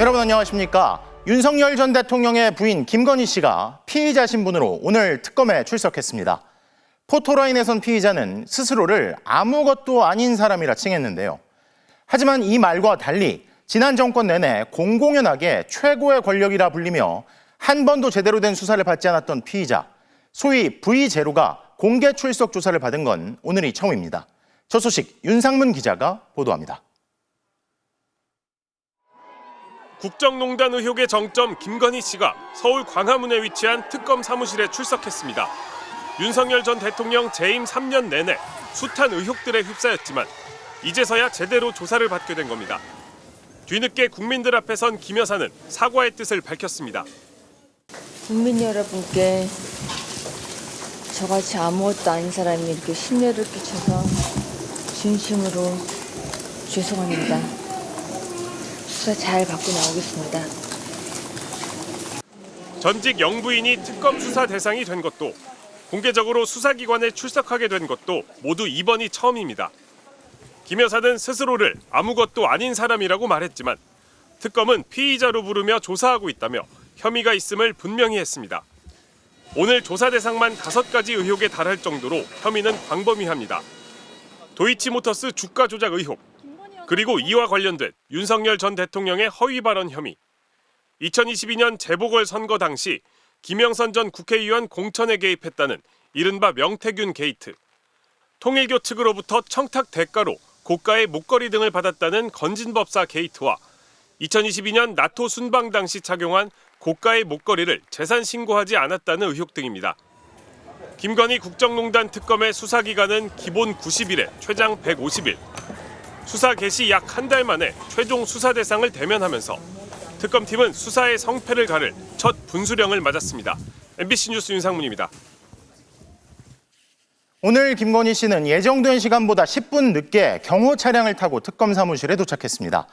여러분 안녕하십니까? 윤석열 전 대통령의 부인 김건희 씨가 피의자 신분으로 오늘 특검에 출석했습니다. 포토라인에선 피의자는 스스로를 아무것도 아닌 사람이라 칭했는데요. 하지만 이 말과 달리 지난 정권 내내 공공연하게 최고의 권력이라 불리며 한 번도 제대로 된 수사를 받지 않았던 피의자, 소위 V0가 공개 출석 조사를 받은 건 오늘이 처음입니다. 저 소식 윤상문 기자가 보도합니다. 국정농단 의혹의 정점 김건희 씨가 서울 광화문에 위치한 특검 사무실에 출석했습니다. 윤석열 전 대통령 재임 3년 내내 숱한 의혹들에 휩싸였지만 이제서야 제대로 조사를 받게 된 겁니다. 뒤늦게 국민들 앞에 선 김 여사는 사과의 뜻을 밝혔습니다. 국민 여러분께 저같이 아무것도 아닌 사람이 이렇게 심려를 끼쳐서 진심으로 죄송합니다. 수사 잘 받고 나오겠습니다. 전직 영부인이 특검 수사 대상이 된 것도 공개적으로 수사기관에 출석하게 된 것도 모두 이번이 처음입니다. 김 여사는 스스로를 아무것도 아닌 사람이라고 말했지만 특검은 피의자로 부르며 조사하고 있다며 혐의가 있음을 분명히 했습니다. 오늘 조사 대상만 5가지 의혹에 달할 정도로 혐의는 광범위합니다. 도이치모터스 주가 조작 의혹, 그리고 이와 관련된 윤석열 전 대통령의 허위 발언 혐의, 2022년 재보궐선거 당시 김영선 전 국회의원 공천에 개입했다는 이른바 명태균 게이트, 통일교 측으로부터 청탁 대가로 고가의 목걸이 등을 받았다는 건진법사 게이트와 2022년 나토 순방 당시 착용한 고가의 목걸이를 재산 신고하지 않았다는 의혹 등입니다. 김건희 국정농단 특검의 수사기간은 기본 90일에 최장 150일. 수사 개시 약 한 달 만에 최종 수사 대상을 대면하면서 특검팀은 수사의 성패를 가를 첫 분수령을 맞았습니다. MBC 뉴스 윤상문입니다. 오늘 김건희 씨는 예정된 시간보다 10분 늦게 경호 차량을 타고 특검 사무실에 도착했습니다.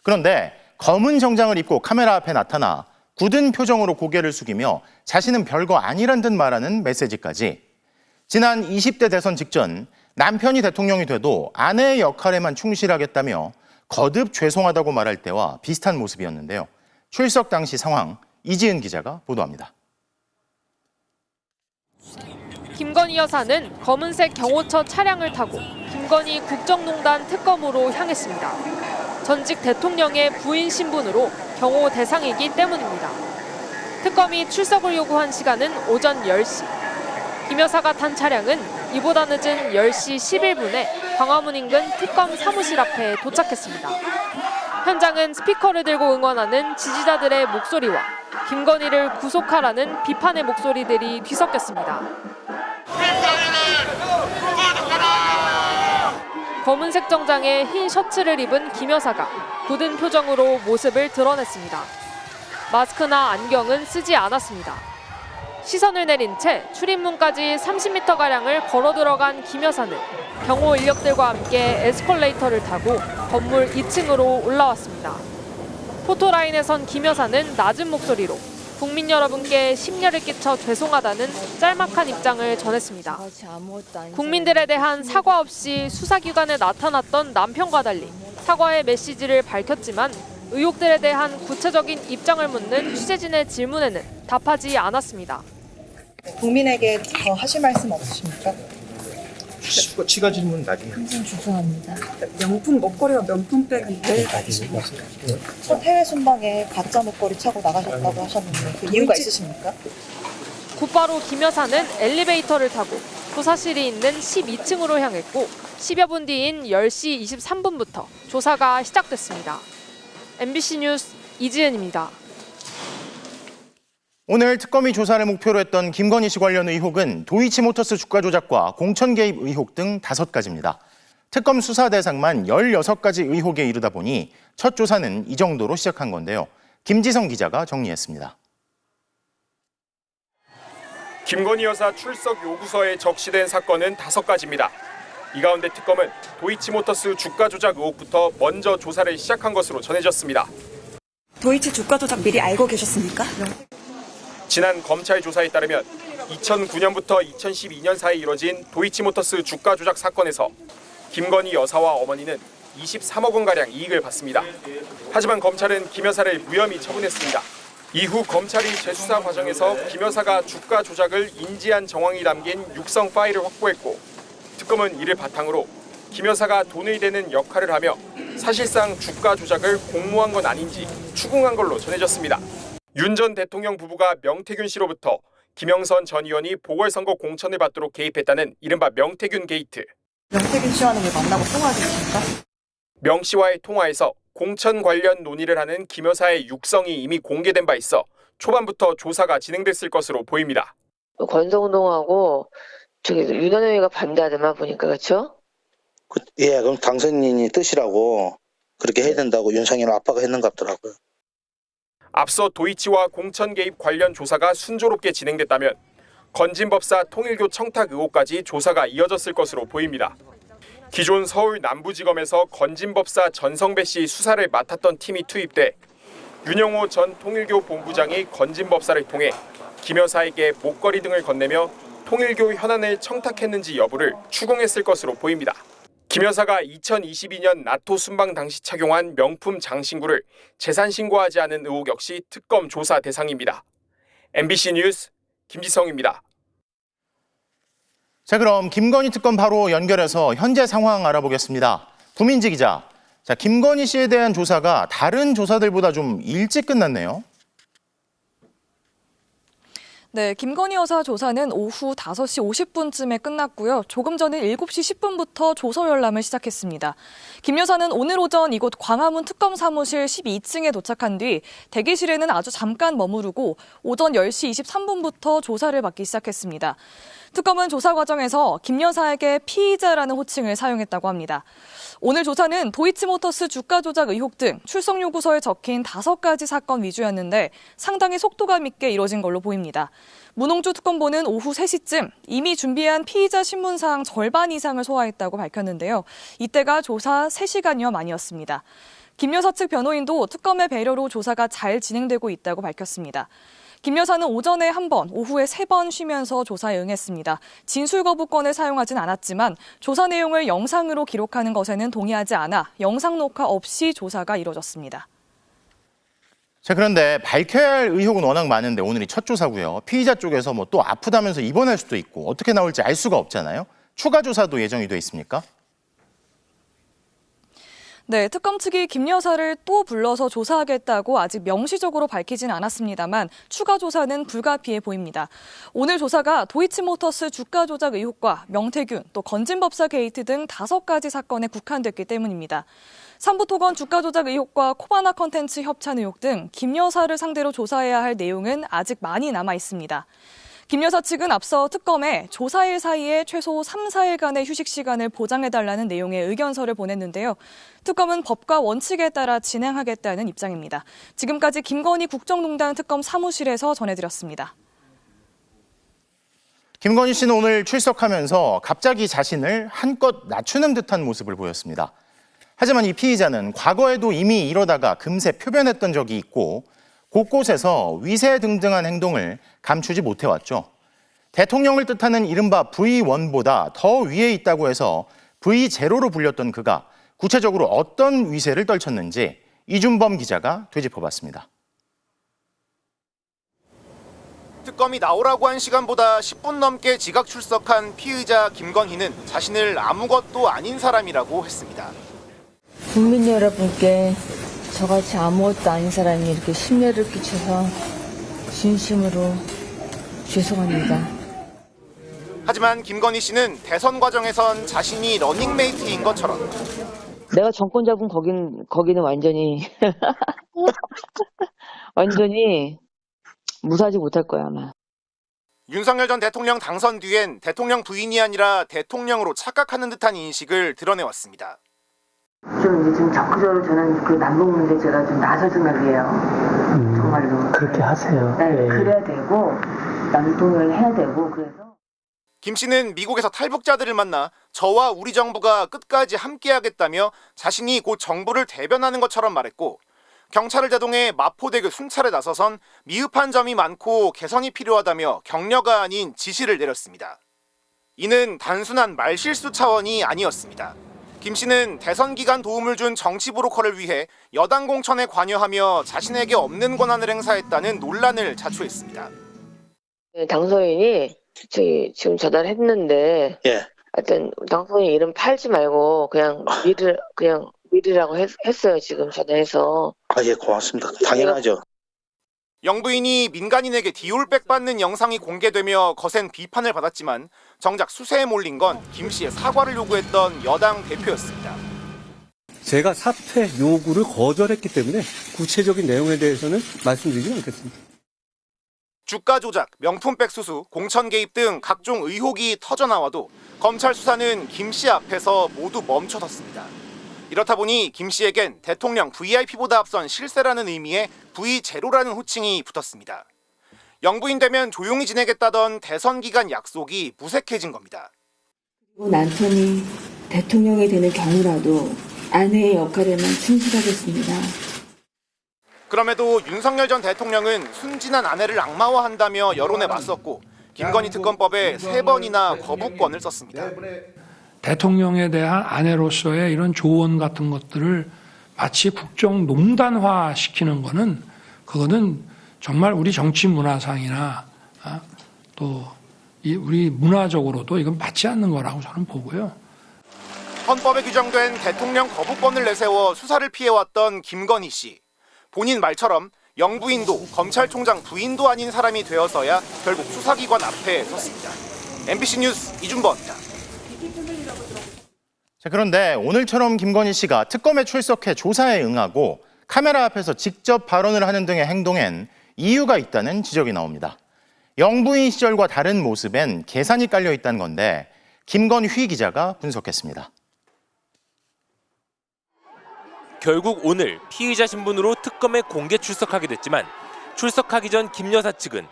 그런데 검은 정장을 입고 카메라 앞에 나타나 굳은 표정으로 고개를 숙이며 자신은 별거 아니란 듯 말하는 메시지까지. 지난 20대 대선 직전 남편이 대통령이 돼도 아내의 역할에만 충실하겠다며 거듭 죄송하다고 말할 때와 비슷한 모습이었는데요. 출석 당시 상황 이지은 기자가 보도합니다. 김건희 여사는 검은색 경호처 차량을 타고 김건희 국정농단 특검으로 향했습니다. 전직 대통령의 부인 신분으로 경호 대상이기 때문입니다. 특검이 출석을 요구한 시간은 오전 10시. 김 여사가 탄 차량은 이보다 늦은 10시 11분에 광화문 인근 특검 사무실 앞에 도착했습니다. 현장은 스피커를 들고 응원하는 지지자들의 목소리와 김건희를 구속하라는 비판의 목소리들이 뒤섞였습니다. 검은색 정장에 흰 셔츠를 입은 김 여사가 굳은 표정으로 모습을 드러냈습니다. 마스크나 안경은 쓰지 않았습니다. 시선을 내린 채 출입문까지 30m가량을 걸어 들어간 김 여사는 경호 인력들과 함께 에스컬레이터를 타고 건물 2층으로 올라왔습니다. 포토라인에 선 김 여사는 낮은 목소리로 국민 여러분께 심려를 끼쳐 죄송하다는 짤막한 입장을 전했습니다. 국민들에 대한 사과 없이 수사기관에 나타났던 남편과 달리 사과의 메시지를 밝혔지만 의혹들에 대한 구체적인 입장을 묻는 취재진의 질문에는 답하지 않았습니다. 국민에게 더 하실 말씀 없으십니까? 추가 질문 나중에. 항상 죄송합니다. 명품 먹거리와 명품백은 왜 첫 해외 순방에 가짜 목걸이 차고 나가셨다고 하셨는데 그 이유가 있으십니까? 곧바로 김 여사는 엘리베이터를 타고 조사실이 있는 12층으로 향했고 10여 분 뒤인 10시 23분부터 조사가 시작됐습니다. MBC 뉴스 이지은입니다. 오늘 특검이 조사를 목표로 했던 김건희 씨 관련 의혹은 도이치모터스 주가 조작과 공천 개입 의혹 등 5가지입니다. 특검 수사 대상만 16가지 의혹에 이르다 보니 첫 조사는 이 정도로 시작한 건데요. 김지성 기자가 정리했습니다. 김건희 여사 출석 요구서에 적시된 사건은 5가지입니다. 이 가운데 특검은 도이치모터스 주가 조작 의혹부터 먼저 조사를 시작한 것으로 전해졌습니다. 도이치 주가 조작 미리 알고 계셨습니까? 지난 검찰 조사에 따르면 2009년부터 2012년 사이 이뤄진 도이치모터스 주가 조작 사건에서 김건희 여사와 어머니는 23억 원가량 이익을 받습니다. 하지만 검찰은 김 여사를 무혐의 처분했습니다. 이후 검찰이 재수사 과정에서 김 여사가 주가 조작을 인지한 정황이 담긴 육성 파일을 확보했고 특검은 이를 바탕으로 김 여사가 돈을 대는 역할을 하며 사실상 주가 조작을 공모한 건 아닌지 추궁한 걸로 전해졌습니다. 윤 전 대통령 부부가 명태균 씨로부터 김영선 전 의원이 보궐선거 공천을 받도록 개입했다는 이른바 명태균 게이트. 명태균 씨와는 왜 만나고 통화하셨습니까? 명 씨와의 통화에서 공천 관련 논의를 하는 김 여사의 육성이 이미 공개된 바 있어 초반부터 조사가 진행됐을 것으로 보입니다. 권성동하고 저기 윤한영이가 반대하더만 보니까 그렇죠? 예, 그럼 당선인이 뜻이라고 그렇게 해야 된다고 윤상현 아빠가 했는 것 같더라고요. 앞서 도이치와 공천 개입 관련 조사가 순조롭게 진행됐다면 건진법사 통일교 청탁 의혹까지 조사가 이어졌을 것으로 보입니다. 기존 서울 남부지검에서 건진법사 전성배 씨 수사를 맡았던 팀이 투입돼 윤영호 전 통일교 본부장이 건진법사를 통해 김 여사에게 목걸이 등을 건네며 통일교 현안을 청탁했는지 여부를 추궁했을 것으로 보입니다. 김 여사가 2022년 나토 순방 당시 착용한 명품 장신구를 재산 신고하지 않은 의혹 역시 특검 조사 대상입니다. MBC 뉴스 김지성입니다. 자, 그럼 김건희 특검 바로 연결해서 현재 상황 알아보겠습니다. 부민지 기자, 자, 김건희 씨에 대한 조사가 다른 조사들보다 좀 일찍 끝났네요. 네, 김건희 여사 조사는 오후 5시 50분쯤에 끝났고요. 조금 전에 7시 10분부터 조서 열람을 시작했습니다. 김 여사는 오늘 오전 이곳 광화문 특검 사무실 12층에 도착한 뒤 대기실에는 아주 잠깐 머무르고 오전 10시 23분부터 조사를 받기 시작했습니다. 특검은 조사 과정에서 김 여사에게 피의자라는 호칭을 사용했다고 합니다. 오늘 조사는 도이치모터스 주가 조작 의혹 등 출석 요구서에 적힌 5가지 사건 위주였는데 상당히 속도감 있게 이뤄진 걸로 보입니다. 문홍주 특검보는 오후 3시쯤 이미 준비한 피의자 신문사항 절반 이상을 소화했다고 밝혔는데요. 이때가 조사 3시간여 만이었습니다. 김 여사 측 변호인도 특검의 배려로 조사가 잘 진행되고 있다고 밝혔습니다. 김 여사는 오전에 1번, 오후에 3번 쉬면서 조사에 응했습니다. 진술 거부권을 사용하진 않았지만 조사 내용을 영상으로 기록하는 것에는 동의하지 않아 영상 녹화 없이 조사가 이뤄졌습니다. 자, 그런데 밝혀야 할 의혹은 워낙 많은데 오늘이 첫 조사고요. 피의자 쪽에서 뭐 또 아프다면서 입원할 수도 있고 어떻게 나올지 알 수가 없잖아요. 추가 조사도 예정이 돼 있습니까? 네, 특검 측이 김 여사를 또 불러서 조사하겠다고 아직 명시적으로 밝히진 않았습니다만 추가 조사는 불가피해 보입니다. 오늘 조사가 도이치모터스 주가 조작 의혹과 명태균, 또 건진법사 게이트 등 5가지 사건에 국한됐기 때문입니다. 삼부토건 주가 조작 의혹과 코바나 컨텐츠 협찬 의혹 등 김 여사를 상대로 조사해야 할 내용은 아직 많이 남아 있습니다. 김 여사 측은 앞서 특검에 조사일 사이에 최소 3, 4일간의 휴식 시간을 보장해달라는 내용의 의견서를 보냈는데요. 특검은 법과 원칙에 따라 진행하겠다는 입장입니다. 지금까지 김건희 국정농단 특검 사무실에서 전해드렸습니다. 김건희 씨는 오늘 출석하면서 갑자기 자신을 한껏 낮추는 듯한 모습을 보였습니다. 하지만 이 피의자는 과거에도 이미 이러다가 금세 표변했던 적이 있고 곳곳에서 위세 등등한 행동을 감추지 못해왔죠. 대통령을 뜻하는 이른바 V1보다 더 위에 있다고 해서 V0로 불렸던 그가 구체적으로 어떤 위세를 떨쳤는지 이준범 기자가 되짚어봤습니다. 특검이 나오라고 한 시간보다 10분 넘게 지각 출석한 피의자 김건희는 자신을 아무것도 아닌 사람이라고 했습니다. 국민 여러분께 저같이 아무것도 아닌 사람이 이렇게 심려를 끼쳐서 진심으로 죄송합니다. 하지만 김건희 씨는 대선 과정에선 자신이 러닝메이트인 것처럼 내가 정권 잡은 거기는 완전히 완전히 무사하지 못할 거야 아마. 윤석열 전 대통령 당선 뒤엔 대통령 부인이 아니라 대통령으로 착각하는 듯한 인식을 드러내왔습니다. 좀 적극적으로 저는 그 남북 문제 제가 좀 나설 생각이에요. 정말로. 그렇게 하세요. 네, 그래야 되고 남동을 해야 되고 그래서. 김 씨는 미국에서 탈북자들을 만나 저와 우리 정부가 끝까지 함께하겠다며 자신이 곧 정부를 대변하는 것처럼 말했고 경찰을 대동해 마포대교 순찰에 나서선 미흡한 점이 많고 개선이 필요하다며 격려가 아닌 지시를 내렸습니다. 이는 단순한 말실수 차원이 아니었습니다. 김 씨는 대선 기간 도움을 준 정치 브로커를 위해 여당 공천에 관여하며 자신에게 없는 권한을 행사했다는 논란을 자초했습니다. 당선인이 지금 전화했는데 예. 하여튼 당선인 이름 팔지 말고 그냥 미르라고 했어요. 지금 전화해서. 예, 고맙습니다. 당연하죠. 영부인이 민간인에게 디올백 받는 영상이 공개되며 거센 비판을 받았지만 정작 수세에 몰린 건 김 씨의 사과를 요구했던 여당 대표였습니다. 제가 사퇴 요구를 거절했기 때문에 구체적인 내용에 대해서는 말씀드리지 않겠습니다. 주가 조작, 명품백 수수, 공천 개입 등 각종 의혹이 터져나와도 검찰 수사는 김 씨 앞에서 모두 멈춰섰습니다. 이렇다 보니 김 씨에겐 대통령 VIP보다 앞선 실세라는 의미의 V0라는 호칭이 붙었습니다. 영부인 되면 조용히 지내겠다던 대선 기간 약속이 무색해진 겁니다. 남편이 대통령이 되는 경우라도 아내의 역할에만 충실하겠습니다. 그럼에도 윤석열 전 대통령은 순진한 아내를 악마화한다며 여론에 맞섰고 김건희 특검법에 3번이나 거부권을 썼습니다. 대통령에 대한 아내로서의 이런 조언 같은 것들을 마치 국정농단화 시키는 그거는 정말 우리 정치 문화상이나 또 우리 문화적으로도 이건 맞지 않는 거라고 저는 보고요. 헌법에 규정된 대통령 거부권을 내세워 수사를 피해왔던 김건희 씨. 본인 말처럼 영부인도 검찰총장 부인도 아닌 사람이 되어서야 결국 수사기관 앞에 섰습니다. MBC 뉴스 이준범입니다. 자, 그런데 오늘처럼 김건희 씨가 특검에 출석해 조사에 응하고 카메라 앞에서 직접 발언을 하는 등의 행동엔 이유가 있다는 지적이 나옵니다. 영부인 시절과 다른 모습엔 계산이 깔려 있다는 건데 김건휘 기자가 분석했습니다. 결국 오늘 피의자 신분으로 특검에 공개 출석하게 됐지만 출석하기 전 김 여사 측은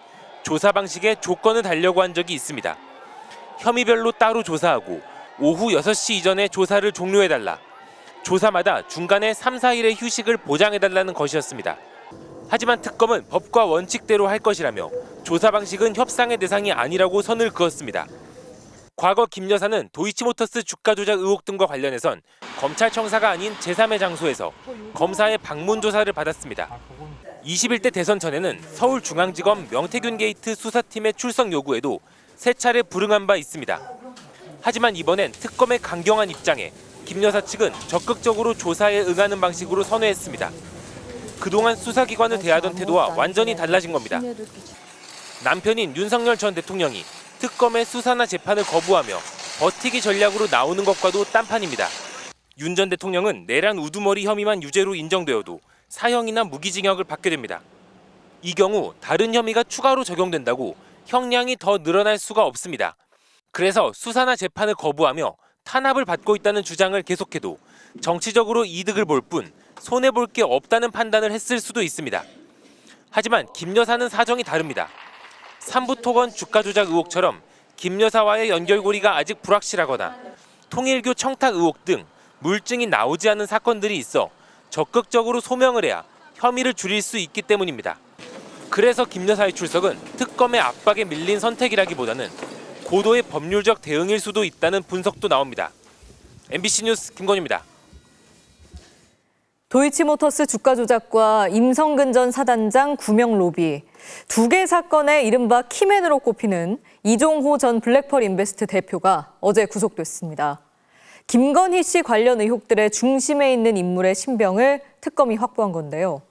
조사 방식에 조건을 달려고 한 적이 있습니다. 혐의별로 따로 조사하고 오후 6시 이전에 조사를 종료해달라. 조사마다 중간에 3, 4일의 휴식을 보장해달라는 것이었습니다. 하지만 특검은 법과 원칙대로 할 것이라며 조사 방식은 협상의 대상이 아니라고 선을 그었습니다. 과거 김 여사는 도이치모터스 주가 조작 의혹 등과 관련해선 검찰청사가 아닌 제3의 장소에서 검사의 방문 조사를 받았습니다. 21대 대선 전에는 서울중앙지검 명태균 게이트 수사팀의 출석 요구에도 3차례 불응한 바 있습니다. 하지만 이번엔 특검의 강경한 입장에 김 여사 측은 적극적으로 조사에 응하는 방식으로 선회했습니다. 그동안 수사기관을 대하던 태도와 완전히 달라진 겁니다. 남편인 윤석열 전 대통령이 특검의 수사나 재판을 거부하며 버티기 전략으로 나오는 것과도 딴판입니다. 윤 전 대통령은 내란 우두머리 혐의만 유죄로 인정되어도 사형이나 무기징역을 받게 됩니다. 이 경우 다른 혐의가 추가로 적용된다고 형량이 더 늘어날 수가 없습니다. 그래서 수사나 재판을 거부하며 탄압을 받고 있다는 주장을 계속해도 정치적으로 이득을 볼 뿐 손해볼 게 없다는 판단을 했을 수도 있습니다. 하지만 김 여사는 사정이 다릅니다. 삼부토건 주가 조작 의혹처럼 김 여사와의 연결고리가 아직 불확실하거나 통일교 청탁 의혹 등 물증이 나오지 않은 사건들이 있어 적극적으로 소명을 해야 혐의를 줄일 수 있기 때문입니다. 그래서 김 여사의 출석은 특검의 압박에 밀린 선택이라기보다는 고도의 법률적 대응일 수도 있다는 분석도 나옵니다. MBC 뉴스 김건희입니다. 도이치모터스 주가 조작과 임성근 전 사단장 구명 로비, 2개 사건의 이른바 키맨으로 꼽히는 이종호 전 블랙펄 인베스트 대표가 어제 구속됐습니다. 김건희 씨 관련 의혹들의 중심에 있는 인물의 신병을 특검이 확보한 건데요.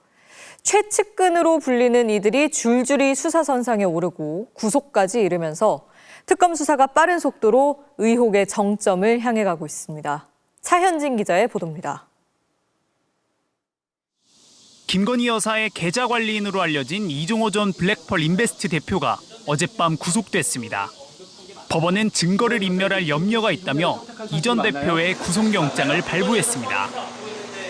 최측근으로 불리는 이들이 줄줄이 수사선상에 오르고 구속까지 이르면서 특검 수사가 빠른 속도로 의혹의 정점을 향해 가고 있습니다. 차현진 기자의 보도입니다. 김건희 여사의 계좌 관리인으로 알려진 이종호 전 블랙펄 인베스트 대표가 어젯밤 구속됐습니다. 법원은 증거를 인멸할 염려가 있다며 이 전 대표의 구속영장을 발부했습니다.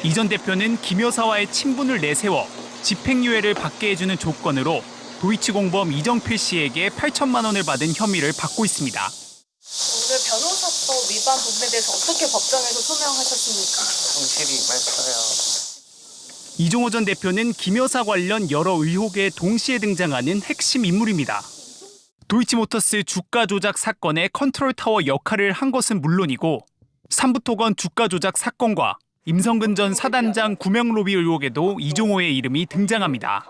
이 전 대표는 김 여사와의 친분을 내세워 집행유예를 받게 해주는 조건으로 도이치공범 이정필 씨에게 8천만 원을 받은 혐의를 받고 있습니다. 오늘 변호사법 위반 부분에 대해서 어떻게 법정에서 소명하셨습니까? 성실히 임했어요. 이종호 전 대표는 김 여사 관련 여러 의혹에 동시에 등장하는 핵심 인물입니다. 도이치모터스 주가 조작 사건의 컨트롤타워 역할을 한 것은 물론이고 삼부토건 주가 조작 사건과 임성근 전 사단장 구명 로비 의혹에도 이종호의 이름이 등장합니다.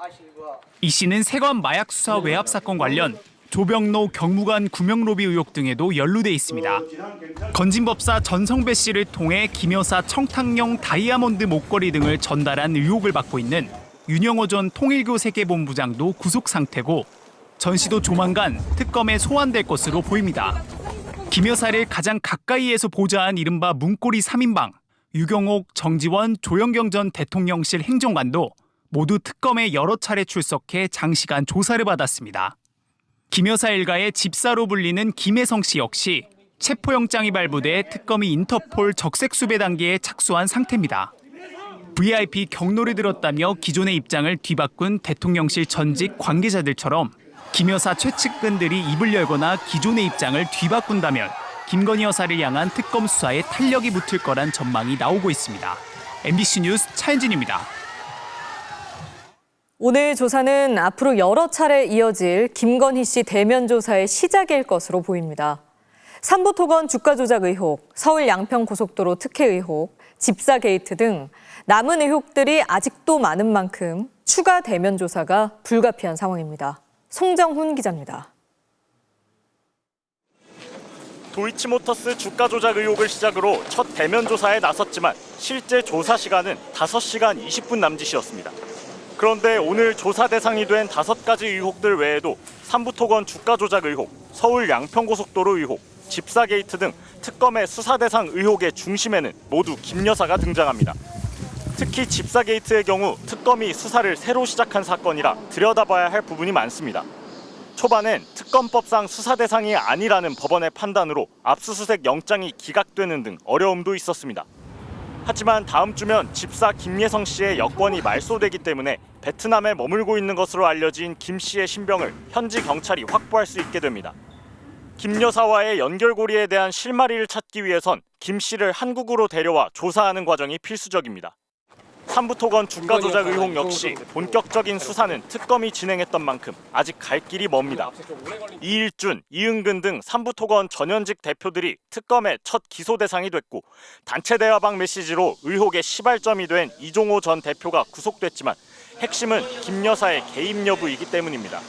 이 씨는 세관 마약 수사 외압 사건 관련 조병로 경무관 구명 로비 의혹 등에도 연루돼 있습니다. 건진법사 전성배 씨를 통해 김 여사 청탁용 다이아몬드 목걸이 등을 전달한 의혹을 받고 있는 윤영호 전 통일교 세계본부장도 구속 상태고 전 씨도 조만간 특검에 소환될 것으로 보입니다. 김 여사를 가장 가까이에서 보좌한 이른바 문고리 3인방, 유경옥, 정지원, 조영경 전 대통령실 행정관도 모두 특검에 여러 차례 출석해 장시간 조사를 받았습니다. 김 여사 일가의 집사로 불리는 김혜성 씨 역시 체포영장이 발부돼 특검이 인터폴 적색 수배 단계에 착수한 상태입니다. VIP 경로를 들었다며 기존의 입장을 뒤바꾼 대통령실 전직 관계자들처럼 김 여사 최측근들이 입을 열거나 기존의 입장을 뒤바꾼다면 김건희 여사를 향한 특검 수사에 탄력이 붙을 거란 전망이 나오고 있습니다. MBC 뉴스 차현진입니다. 오늘 조사는 앞으로 여러 차례 이어질 김건희 씨 대면 조사의 시작일 것으로 보입니다. 삼부토건 주가 조작 의혹, 서울 양평고속도로 특혜 의혹, 집사 게이트 등 남은 의혹들이 아직도 많은 만큼 추가 대면 조사가 불가피한 상황입니다. 송정훈 기자입니다. 도이치모터스 주가 조작 의혹을 시작으로 첫 대면 조사에 나섰지만 실제 조사 시간은 5시간 20분 남짓이었습니다. 그런데 오늘 조사 대상이 된 5가지 의혹들 외에도 삼부토건 주가 조작 의혹, 서울 양평고속도로 의혹, 집사 게이트 등 특검의 수사 대상 의혹의 중심에는 모두 김 여사가 등장합니다. 특히 집사 게이트의 경우 특검이 수사를 새로 시작한 사건이라 들여다봐야 할 부분이 많습니다. 초반엔 특검법상 수사 대상이 아니라는 법원의 판단으로 압수수색 영장이 기각되는 등 어려움도 있었습니다. 하지만 다음 주면 집사 김예성 씨의 여권이 말소되기 때문에 베트남에 머물고 있는 것으로 알려진 김 씨의 신병을 현지 경찰이 확보할 수 있게 됩니다. 김 여사와의 연결고리에 대한 실마리를 찾기 위해선 김 씨를 한국으로 데려와 조사하는 과정이 필수적입니다. 삼부토건 주가 조작 의혹 역시 본격적인 수사는 특검이 진행했던 만큼 아직 갈 길이 멉니다. 이일준, 이은근 등 삼부토건 전현직 대표들이 특검의 첫 기소 대상이 됐고 단체 대화방 메시지로 의혹의 시발점이 된 이종호 전 대표가 구속됐지만 핵심은 김 여사의 개입 여부이기 때문입니다.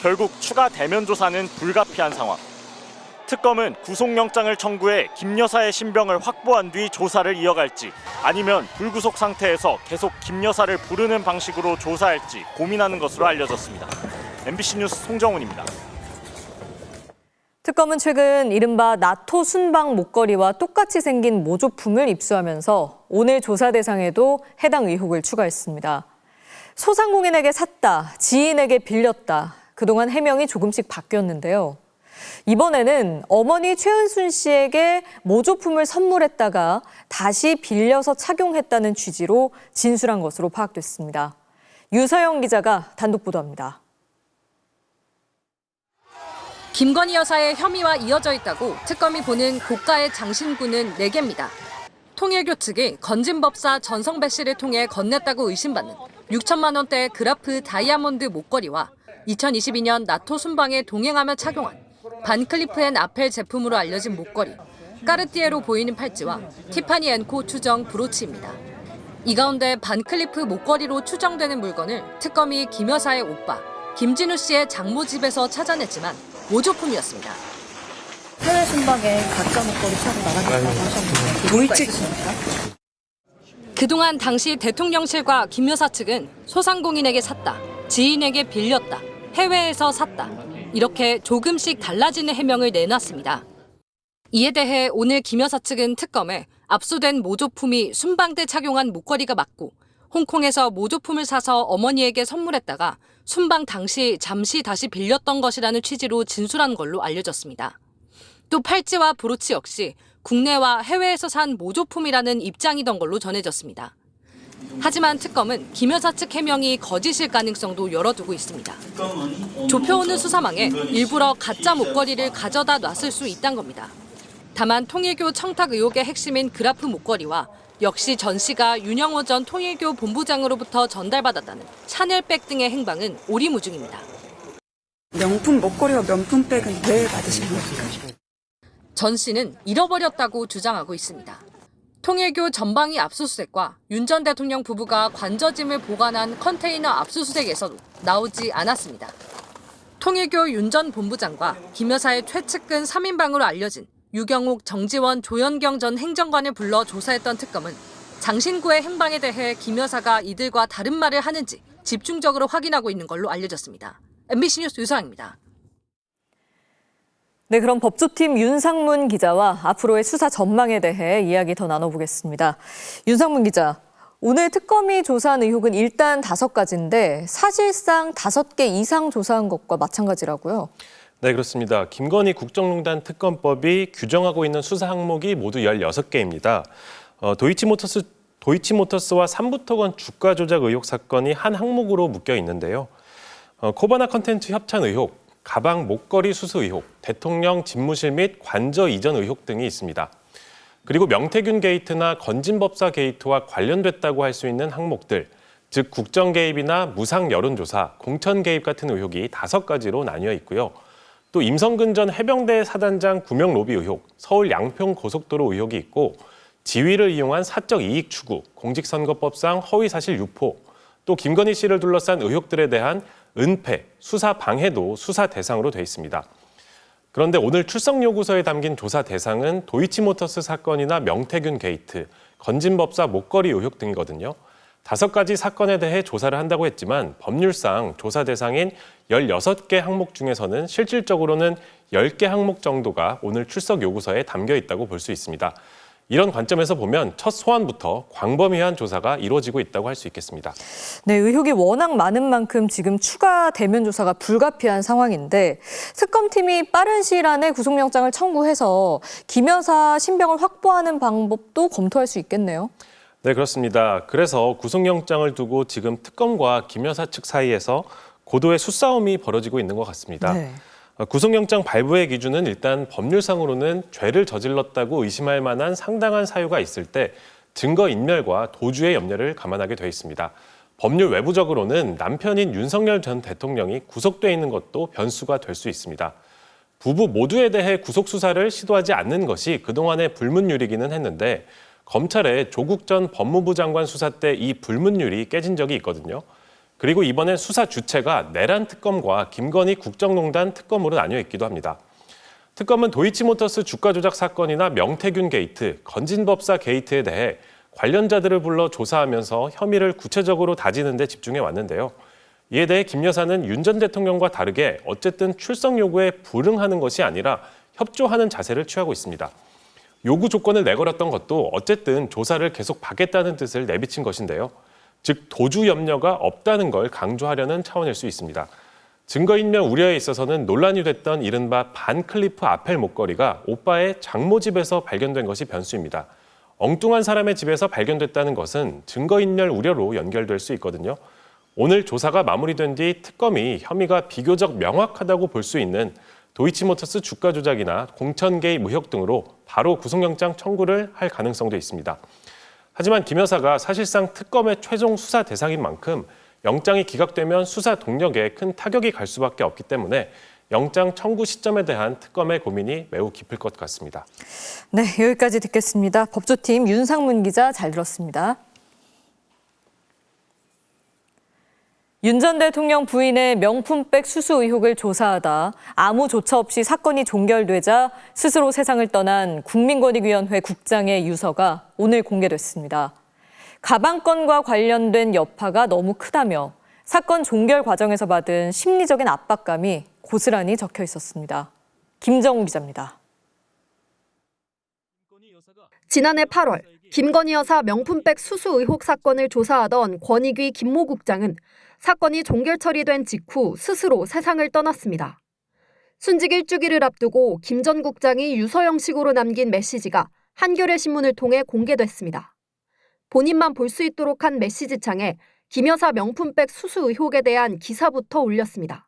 결국 추가 대면 조사는 불가피한 상황. 특검은 구속영장을 청구해 김 여사의 신병을 확보한 뒤 조사를 이어갈지 아니면 불구속 상태에서 계속 김 여사를 부르는 방식으로 조사할지 고민하는 것으로 알려졌습니다. MBC 뉴스 송정훈입니다. 특검은 최근 이른바 나토 순방 목걸이와 똑같이 생긴 모조품을 입수하면서 오늘 조사 대상에도 해당 의혹을 추가했습니다. 소상공인에게 샀다, 지인에게 빌렸다. 그동안 해명이 조금씩 바뀌었는데요. 이번에는 어머니 최은순 씨에게 모조품을 선물했다가 다시 빌려서 착용했다는 취지로 진술한 것으로 파악됐습니다. 유서영 기자가 단독 보도합니다. 김건희 여사의 혐의와 이어져 있다고 특검이 보는 고가의 장신구는 4개입니다. 통일교 측이 건진법사 전성배 씨를 통해 건넸다고 의심받는 6천만 원대의 그라프 다이아몬드 목걸이와 2022년 나토 순방에 동행하며 착용한 반클리프 앤 아펠 제품으로 알려진 목걸이, 까르띠에로 보이는 팔찌와 티파니 앤코 추정 브로치입니다. 이 가운데 반클리프 목걸이로 추정되는 물건을 특검이 김 여사의 오빠 김진우 씨의 장모 집에서 찾아냈지만 모조품이었습니다. 해외 순방에 가짜 목걸이 차고 나가셨다고 하셨는데 이유가 있으십니까? 그동안 당시 대통령실과 김 여사 측은 소상공인에게 샀다, 지인에게 빌렸다, 해외에서 샀다. 이렇게 조금씩 달라지는 해명을 내놨습니다. 이에 대해 오늘 김 여사 측은 특검에 압수된 모조품이 순방 때 착용한 목걸이가 맞고 홍콩에서 모조품을 사서 어머니에게 선물했다가 순방 당시 잠시 다시 빌렸던 것이라는 취지로 진술한 걸로 알려졌습니다. 또 팔찌와 브로치 역시 국내와 해외에서 산 모조품이라는 입장이던 걸로 전해졌습니다. 하지만 특검은 김 여사 측 해명이 거짓일 가능성도 열어두고 있습니다. 좁혀오는 수사망에 일부러 가짜 목걸이를 가져다 놨을 수 있다는 겁니다. 다만 통일교 청탁 의혹의 핵심인 그라프 목걸이와 역시 전 씨가 윤영호 전 통일교 본부장으로부터 전달받았다는 샤넬백 등의 행방은 오리무중입니다. 명품 목걸이와 명품백은 왜 받으신 겁니까? 전 씨는 잃어버렸다고 주장하고 있습니다. 통일교 전방위 압수수색과 윤 전 대통령 부부가 관저짐을 보관한 컨테이너 압수수색에서도 나오지 않았습니다. 통일교 윤 전 본부장과 김 여사의 최측근 3인방으로 알려진 유경욱, 정지원, 조현경 전 행정관을 불러 조사했던 특검은 장신구의 행방에 대해 김 여사가 이들과 다른 말을 하는지 집중적으로 확인하고 있는 걸로 알려졌습니다. MBC 뉴스 유서영입니다. 네, 그럼 법조팀 윤상문 기자와 앞으로의 수사 전망에 대해 이야기 더 나눠보겠습니다. 윤상문 기자, 오늘 특검이 조사한 의혹은 일단 5가지인데 사실상 5개 이상 조사한 것과 마찬가지라고요? 네, 그렇습니다. 김건희 국정농단 특검법이 규정하고 있는 수사 항목이 모두 16개입니다. 도이치모터스와 삼부토건 주가 조작 의혹 사건이 한 항목으로 묶여 있는데요. 코바나 컨텐츠 협찬 의혹, 가방 목걸이 수수 의혹, 대통령 집무실 및 관저 이전 의혹 등이 있습니다. 그리고 명태균 게이트나 건진법사 게이트와 관련됐다고 할 수 있는 항목들, 즉 국정 개입이나 무상 여론조사, 공천 개입 같은 의혹이 5가지로 나뉘어 있고요. 또 임성근 전 해병대 사단장 구명 로비 의혹, 서울 양평 고속도로 의혹이 있고 지위를 이용한 사적 이익 추구, 공직선거법상 허위사실 유포, 또 김건희 씨를 둘러싼 의혹들에 대한 은폐, 수사 방해도 수사 대상으로 돼 있습니다. 그런데 오늘 출석 요구서에 담긴 조사 대상은 도이치모터스 사건이나 명태균 게이트, 건진법사 목걸이 의혹 등이거든요. 5가지 사건에 대해 조사를 한다고 했지만 법률상 조사 대상인 16개 항목 중에서는 실질적으로는 10개 항목 정도가 오늘 출석 요구서에 담겨 있다고 볼 수 있습니다. 이런 관점에서 보면 첫 소환부터 광범위한 조사가 이루어지고 있다고 할 수 있겠습니다. 네, 의혹이 워낙 많은 만큼 지금 추가 대면 조사가 불가피한 상황인데 특검팀이 빠른 시일 안에 구속영장을 청구해서 김 여사 신병을 확보하는 방법도 검토할 수 있겠네요. 네, 그렇습니다. 그래서 구속영장을 두고 지금 특검과 김 여사 측 사이에서 고도의 수싸움이 벌어지고 있는 것 같습니다. 네. 구속영장 발부의 기준은 일단 법률상으로는 죄를 저질렀다고 의심할 만한 상당한 사유가 있을 때 증거인멸과 도주의 염려를 감안하게 돼 있습니다. 법률 외부적으로는 남편인 윤석열 전 대통령이 구속돼 있는 것도 변수가 될 수 있습니다. 부부 모두에 대해 구속수사를 시도하지 않는 것이 그동안의 불문율이기는 했는데 검찰의 조국 전 법무부 장관 수사 때 이 불문율이 깨진 적이 있거든요. 그리고 이번엔 수사 주체가 내란 특검과 김건희 국정농단 특검으로 나뉘어 있기도 합니다. 특검은 도이치모터스 주가 조작 사건이나 명태균 게이트, 건진법사 게이트에 대해 관련자들을 불러 조사하면서 혐의를 구체적으로 다지는 데 집중해 왔는데요. 이에 대해 김 여사는 윤 전 대통령과 다르게 어쨌든 출석 요구에 불응하는 것이 아니라 협조하는 자세를 취하고 있습니다. 요구 조건을 내걸었던 것도 어쨌든 조사를 계속 받겠다는 뜻을 내비친 것인데요. 즉 도주 염려가 없다는 걸 강조하려는 차원일 수 있습니다. 증거인멸 우려에 있어서는 논란이 됐던 이른바 반클리프 아펠 목걸이가 오빠의 장모 집에서 발견된 것이 변수입니다. 엉뚱한 사람의 집에서 발견됐다는 것은 증거인멸 우려로 연결될 수 있거든요. 오늘 조사가 마무리된 뒤 특검이 혐의가 비교적 명확하다고 볼 수 있는 도이치모터스 주가 조작이나 공천 개입 의혹 등으로 바로 구속영장 청구를 할 가능성도 있습니다. 하지만 김 여사가 사실상 특검의 최종 수사 대상인 만큼 영장이 기각되면 수사 동력에 큰 타격이 갈 수밖에 없기 때문에 영장 청구 시점에 대한 특검의 고민이 매우 깊을 것 같습니다. 네, 여기까지 듣겠습니다. 법조팀 윤상문 기자 잘 들었습니다. 윤 전 대통령 부인의 명품백 수수 의혹을 조사하다 아무 조처 없이 사건이 종결되자 스스로 세상을 떠난 국민권익위원회 국장의 유서가 오늘 공개됐습니다. 가방 건과 관련된 여파가 너무 크다며 사건 종결 과정에서 받은 심리적인 압박감이 고스란히 적혀 있었습니다. 김정우 기자입니다. 지난해 8월 김건희 여사 명품백 수수 의혹 사건을 조사하던 권익위 김모 국장은 사건이 종결 처리된 직후 스스로 세상을 떠났습니다. 순직 일주기를 앞두고 김 전 국장이 유서 형식으로 남긴 메시지가 한겨레 신문을 통해 공개됐습니다. 본인만 볼 수 있도록 한 메시지창에 김 여사 명품백 수수 의혹에 대한 기사부터 올렸습니다.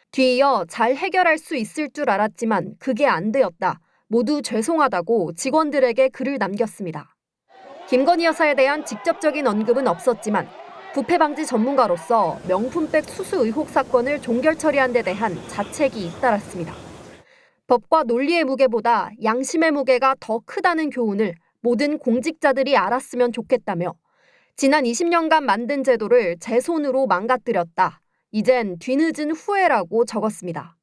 뒤이어 잘 해결할 수 있을 줄 알았지만 그게 안 되었다. 모두 죄송하다고 직원들에게 글을 남겼습니다. 김건희 여사에 대한 직접적인 언급은 없었지만 부패 방지 전문가로서 명품백 수수 의혹 사건을 종결 처리한 데 대한 자책이 잇따랐습니다. 법과 논리의 무게보다 양심의 무게가 더 크다는 교훈을 모든 공직자들이 알았으면 좋겠다며 지난 20년간 만든 제도를 제 손으로 망가뜨렸다. 이젠 뒤늦은 후회라고 적었습니다.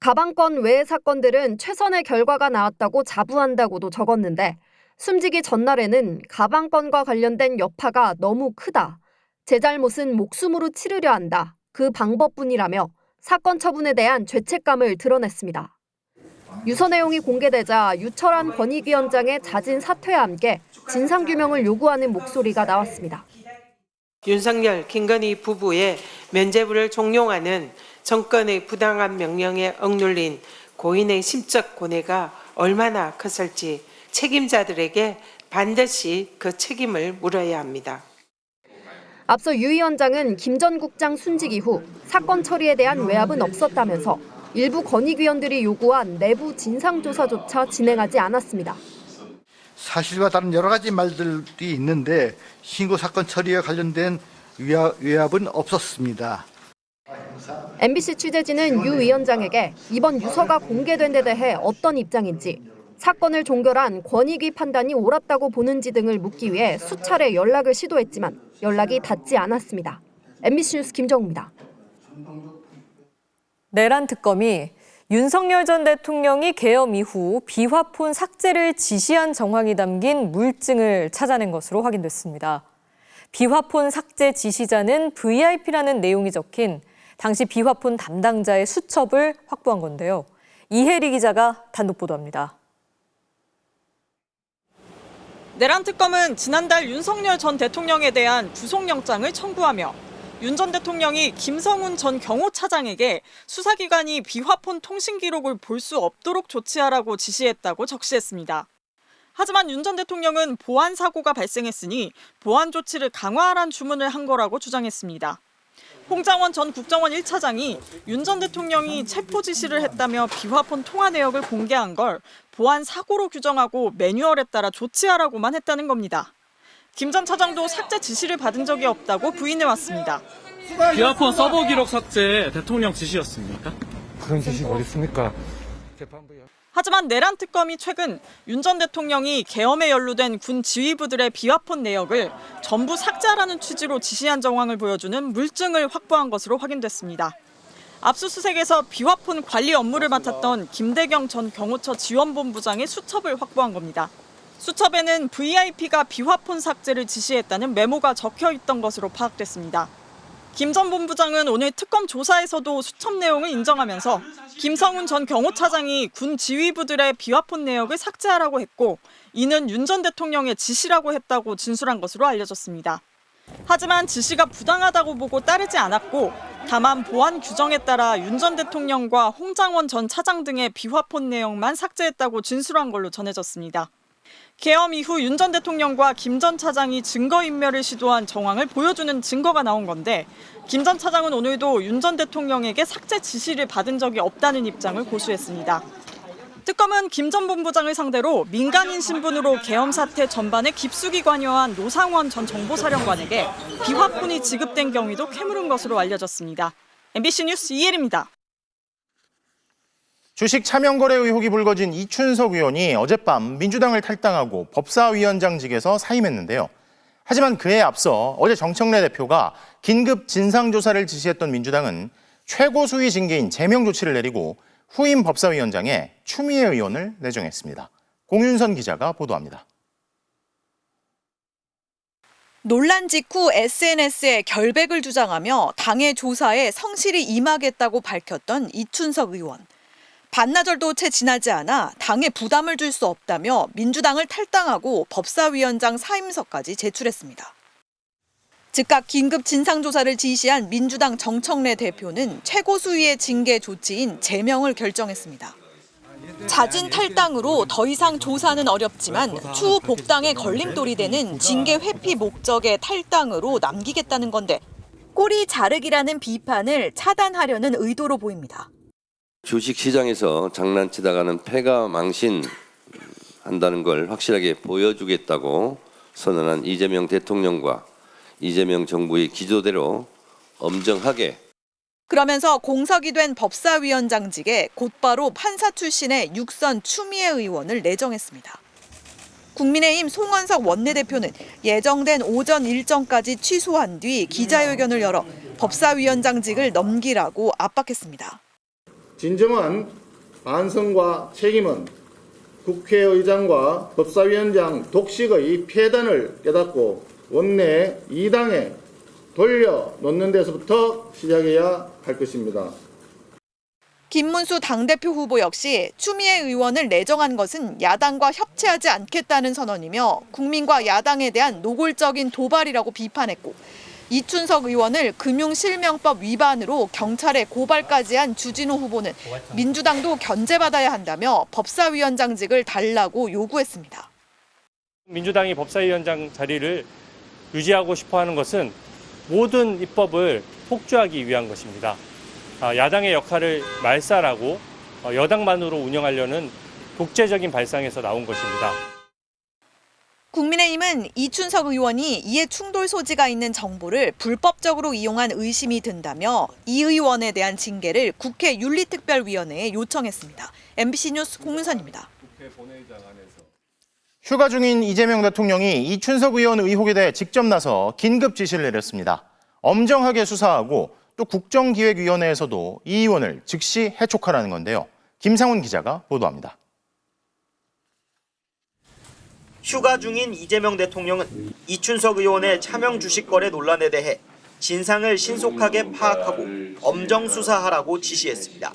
가방건 외의 사건들은 최선의 결과가 나왔다고 자부한다고도 적었는데 숨지기 전날에는 가방건과 관련된 여파가 너무 크다. 제 잘못은 목숨으로 치르려 한다. 그 방법뿐이라며 사건 처분에 대한 죄책감을 드러냈습니다. 유서 내용이 공개되자 유철한 권익위원장의 자진 사퇴와 함께 진상규명을 요구하는 목소리가 나왔습니다. 윤석열, 김건희 부부의 면죄부를 종용하는 정권의 부당한 명령에 억눌린 고인의 심적 고뇌가 얼마나 컸을지 책임자들에게 반드시 그 책임을 물어야 합니다. 앞서 유 위원장은 김 전 국장 순직 이후 사건 처리에 대한 외압은 없었다면서 일부 권익위원들이 요구한 내부 진상조사조차 진행하지 않았습니다. 사실과 다른 여러 가지 말들이 있는데 신고 사건 처리에 관련된 외압은 없었습니다. MBC 취재진은 유 위원장에게 이번 유서가 공개된 데 대해 어떤 입장인지, 사건을 종결한 권익위 판단이 옳았다고 보는지 등을 묻기 위해 수차례 연락을 시도했지만 연락이 닿지 않았습니다. MBC 뉴스 김정우입니다. 내란 특검이 윤석열 전 대통령이 계엄 이후 비화폰 삭제를 지시한 정황이 담긴 물증을 찾아낸 것으로 확인됐습니다. 비화폰 삭제 지시자는 VIP라는 내용이 적힌 당시 비화폰 담당자의 수첩을 확보한 건데요. 이혜리 기자가 단독 보도합니다. 내란 특검은 지난달 윤석열 전 대통령에 대한 구속영장을 청구하며 윤 전 대통령이 김성훈 전 경호차장에게 수사기관이 비화폰 통신 기록을 볼 수 없도록 조치하라고 지시했다고 적시했습니다. 하지만 윤 전 대통령은 보안 사고가 발생했으니 보안 조치를 강화하란 주문을 한 거라고 주장했습니다. 홍장원 전 국정원 1차장이 윤 전 대통령이 체포 지시를 했다며 비화폰 통화 내역을 공개한 걸 보안 사고로 규정하고 매뉴얼에 따라 조치하라고만 했다는 겁니다. 김 전 차장도 삭제 지시를 받은 적이 없다고 부인해왔습니다. 비화폰 서버 기록 삭제 대통령 지시였습니까? 그런 지시가 어디 있습니까? 하지만 내란 특검이 최근 윤 전 대통령이 계엄에 연루된 군 지휘부들의 비화폰 내역을 전부 삭제하라는 취지로 지시한 정황을 보여주는 물증을 확보한 것으로 확인됐습니다. 압수수색에서 비화폰 관리 업무를 맡았던 김대경 전 경호처 지원본부장의 수첩을 확보한 겁니다. 수첩에는 VIP가 비화폰 삭제를 지시했다는 메모가 적혀 있던 것으로 파악됐습니다. 김 전 본부장은 오늘 특검 조사에서도 수첩 내용을 인정하면서 김성훈 전 경호차장이 군 지휘부들의 비화폰 내역을 삭제하라고 했고 이는 윤 전 대통령의 지시라고 했다고 진술한 것으로 알려졌습니다. 하지만 지시가 부당하다고 보고 따르지 않았고 다만 보안 규정에 따라 윤 전 대통령과 홍장원 전 차장 등의 비화폰 내용만 삭제했다고 진술한 걸로 전해졌습니다. 계엄 이후 윤 전 대통령과 김 전 차장이 증거인멸을 시도한 정황을 보여주는 증거가 나온 건데 김 전 차장은 오늘도 윤 전 대통령에게 삭제 지시를 받은 적이 없다는 입장을 고수했습니다. 특검은 김 전 본부장을 상대로 민간인 신분으로 계엄 사태 전반에 깊숙이 관여한 노상원 전 정보사령관에게 비화폰이 지급된 경위도 캐물은 것으로 알려졌습니다. MBC 뉴스 이혜리입니다. 주식 차명거래 의혹이 불거진 이춘석 의원이 어젯밤 민주당을 탈당하고 법사위원장직에서 사임했는데요. 하지만 그에 앞서 어제 정청래 대표가 긴급 진상조사를 지시했던 민주당은 최고수위 징계인 제명 조치를 내리고 후임 법사위원장에 추미애 의원을 내정했습니다. 공윤선 기자가 보도합니다. 논란 직후 SNS에 결백을 주장하며 당의 조사에 성실히 임하겠다고 밝혔던 이춘석 의원. 반나절도 채 지나지 않아 당에 부담을 줄 수 없다며 민주당을 탈당하고 법사위원장 사임서까지 제출했습니다. 즉각 긴급 진상조사를 지시한 민주당 정청래 대표는 최고수위의 징계 조치인 제명을 결정했습니다. 자진 탈당으로 더 이상 조사는 어렵지만 추후 복당에 걸림돌이 되는 징계 회피 목적의 탈당으로 남기겠다는 건데 꼬리 자르기라는 비판을 차단하려는 의도로 보입니다. 주식시장에서 장난치다가는 패가 망신한다는 걸 확실하게 보여주겠다고 선언한 이재명 대통령과 이재명 정부의 기조대로 엄정하게 그러면서 공석이 된 법사위원장직에 곧바로 판사 출신의 육선 추미애 의원을 내정했습니다. 국민의힘 송원석 원내대표는 예정된 오전 일정까지 취소한 뒤 기자회견을 열어 법사위원장직을 넘기라고 압박했습니다. 진정한 반성과 책임은 국회의장과 법사위원장 독식의 폐단을 깨닫고 원내 2당에 돌려놓는 데서부터 시작해야 할 것입니다. 김문수 당대표 후보 역시 추미애 의원을 내정한 것은 야당과 협치하지 않겠다는 선언이며 국민과 야당에 대한 노골적인 도발이라고 비판했고, 이춘석 의원을 금융실명법 위반으로 경찰에 고발까지 한 주진우 후보는 민주당도 견제받아야 한다며 법사위원장직을 달라고 요구했습니다. 민주당이 법사위원장 자리를 유지하고 싶어하는 것은 모든 입법을 폭주하기 위한 것입니다. 야당의 역할을 말살하고 여당만으로 운영하려는 독재적인 발상에서 나온 것입니다. 국민의힘은 이춘석 의원이 이에 충돌 소지가 있는 정보를 불법적으로 이용한 의심이 든다며 이 의원에 대한 징계를 국회 윤리특별위원회에 요청했습니다. MBC 뉴스 공문선입니다. 휴가 중인 이재명 대통령이 이춘석 의원 의혹에 대해 직접 나서 긴급 지시를 내렸습니다. 엄정하게 수사하고 또 국정기획위원회에서도 이 의원을 즉시 해촉하라는 건데요. 김상훈 기자가 보도합니다. 휴가 중인 이재명 대통령은 이춘석 의원의 차명 주식 거래 논란에 대해 진상을 신속하게 파악하고 엄정 수사하라고 지시했습니다.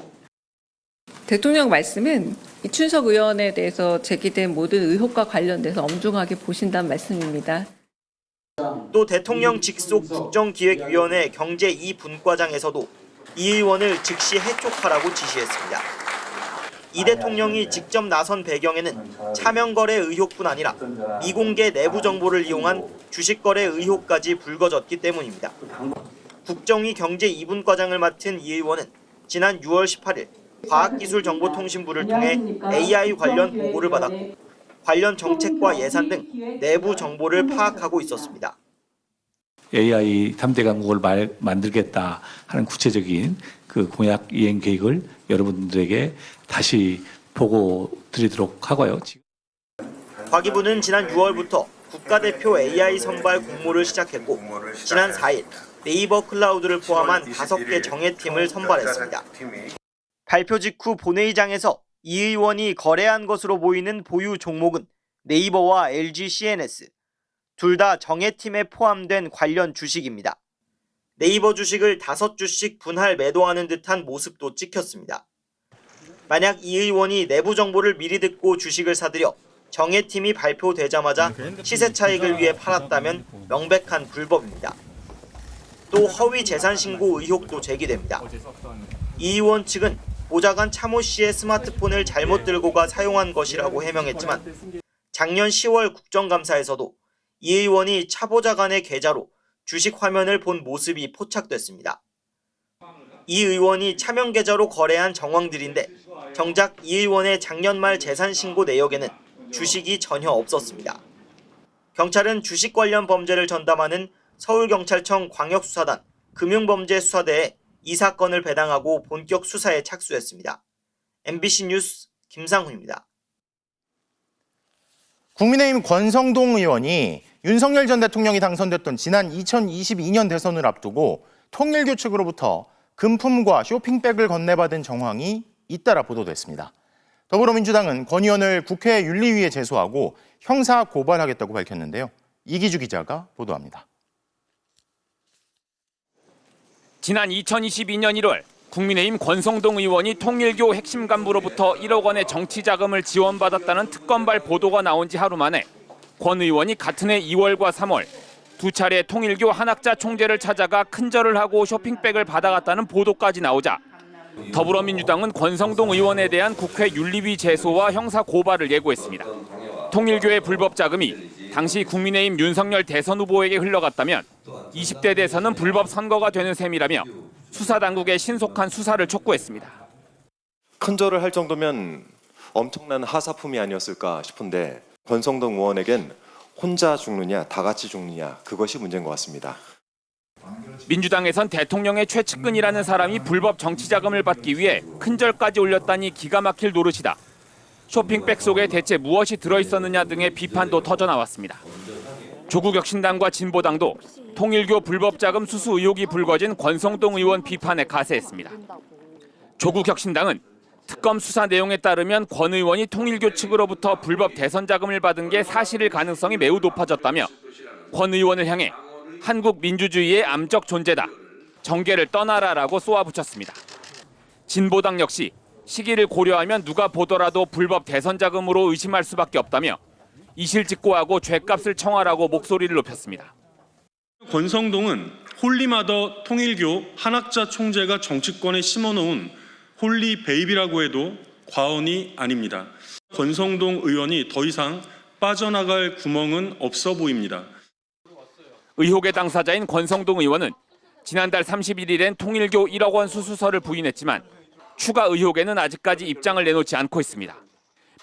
대통령 말씀은 이춘석 의원에 대해서 제기된 모든 의혹과 관련돼서 엄중하게 보신다는 말씀입니다. 또 대통령 직속 국정기획위원회 경제 2분과장에서도 이 의원을 즉시 해촉하라고 지시했습니다. 이 대통령이 직접 나선 배경에는 차명거래 의혹뿐 아니라 미공개 내부 정보를 이용한 주식거래 의혹까지 불거졌기 때문입니다. 국정위 경제 2분과장을 맡은 이 의원은 지난 6월 18일 과학기술정보통신부를 통해 AI 관련 보고를 받았고 관련 정책과 예산 등 내부 정보를 파악하고 있었습니다. AI 3대 강국을 만들겠다 하는 구체적인 그 공약 이행 계획을 여러분들에게 다시 보고 드리도록 하고요. 과 기부는 지난 6월부터 국가대표 AI 선발 공모를 시작했고 지난 4일 네이버 클라우드를 포함한 5개 정예팀을 선발했습니다. 발표 직후 본회의장에서 이 의원이 거래한 것으로 보이는 보유 종목은 네이버와 LG CNS, 둘 다 정예팀에 포함된 관련 주식입니다. 네이버 주식을 5주씩 분할 매도하는 듯한 모습도 찍혔습니다. 만약 이 의원이 내부 정보를 미리 듣고 주식을 사들여 정예팀이 발표되자마자 시세 차익을 위해 팔았다면 명백한 불법입니다. 또 허위 재산 신고 의혹도 제기됩니다. 이 의원 측은 보좌관 차모 씨의 스마트폰을 잘못 들고 가 사용한 것이라고 해명했지만 작년 10월 국정감사에서도 이 의원이 차 보좌관의 계좌로 주식 화면을 본 모습이 포착됐습니다. 이 의원이 차명 계좌로 거래한 정황들인데 정작 이 의원의 작년 말 재산 신고 내역에는 주식이 전혀 없었습니다. 경찰은 주식 관련 범죄를 전담하는 서울경찰청 광역수사단 금융범죄수사대에 이 사건을 배당하고 본격 수사에 착수했습니다. MBC 뉴스 김상훈입니다. 국민의힘 권성동 의원이 윤석열 전 대통령이 당선됐던 지난 2022년 대선을 앞두고 통일교 측으로부터 금품과 쇼핑백을 건네받은 정황이 잇따라 보도됐습니다. 더불어민주당은 권 의원을 국회 윤리위에 제소하고 형사 고발하겠다고 밝혔는데요. 이기주 기자가 보도합니다. 지난 2022년 1월 국민의힘 권성동 의원이 통일교 핵심 간부로부터 1억 원의 정치 자금을 지원받았다는 특검발 보도가 나온 지 하루 만에 권 의원이 같은 해 2월과 3월 두 차례 통일교 한학자 총재를 찾아가 큰절을 하고 쇼핑백을 받아갔다는 보도까지 나오자 더불어민주당은 권성동 의원에 대한 국회 윤리위 제소와 형사 고발을 예고했습니다. 통일교의 불법 자금이 당시 국민의힘 윤석열 대선 후보에게 흘러갔다면 20대 대선은 불법 선거가 되는 셈이라며 수사당국의 신속한 수사를 촉구했습니다. 큰절을 할 정도면 엄청난 하사품이 아니었을까 싶은데 권성동 의원에겐 혼자 죽느냐 다 같이 죽느냐 그것이 문제인 것 같습니다. 민주당에선 대통령의 최측근이라는 사람이 불법 정치 자금을 받기 위해 큰절까지 올렸다니 기가 막힐 노릇이다. 쇼핑백 속에 대체 무엇이 들어있었느냐 등의 비판도 터져나왔습니다. 조국혁신당과 진보당도 통일교 불법 자금 수수 의혹이 불거진 권성동 의원 비판에 가세했습니다. 조국혁신당은 특검 수사 내용에 따르면 권 의원이 통일교 측으로부터 불법 대선 자금을 받은 게 사실일 가능성이 매우 높아졌다며 권 의원을 향해 한국 민주주의의 암적 존재다, 정계를 떠나라라고 쏘아붙였습니다. 진보당 역시 시기를 고려하면 누가 보더라도 불법 대선 자금으로 의심할 수밖에 없다며 이실직고하고 죄값을 청하라고 목소리를 높였습니다. 권성동은 홀리마더 통일교 한학자 총재가 정치권에 심어놓은 홀리 베이비라고 해도 과언이 아닙니다. 권성동 의원이 더 이상 빠져나갈 구멍은 없어 보입니다. 의혹의 당사자인 권성동 의원은 지난달 31일엔 통일교 1억 원 수수서를 부인했지만 추가 의혹에는 아직까지 입장을 내놓지 않고 있습니다.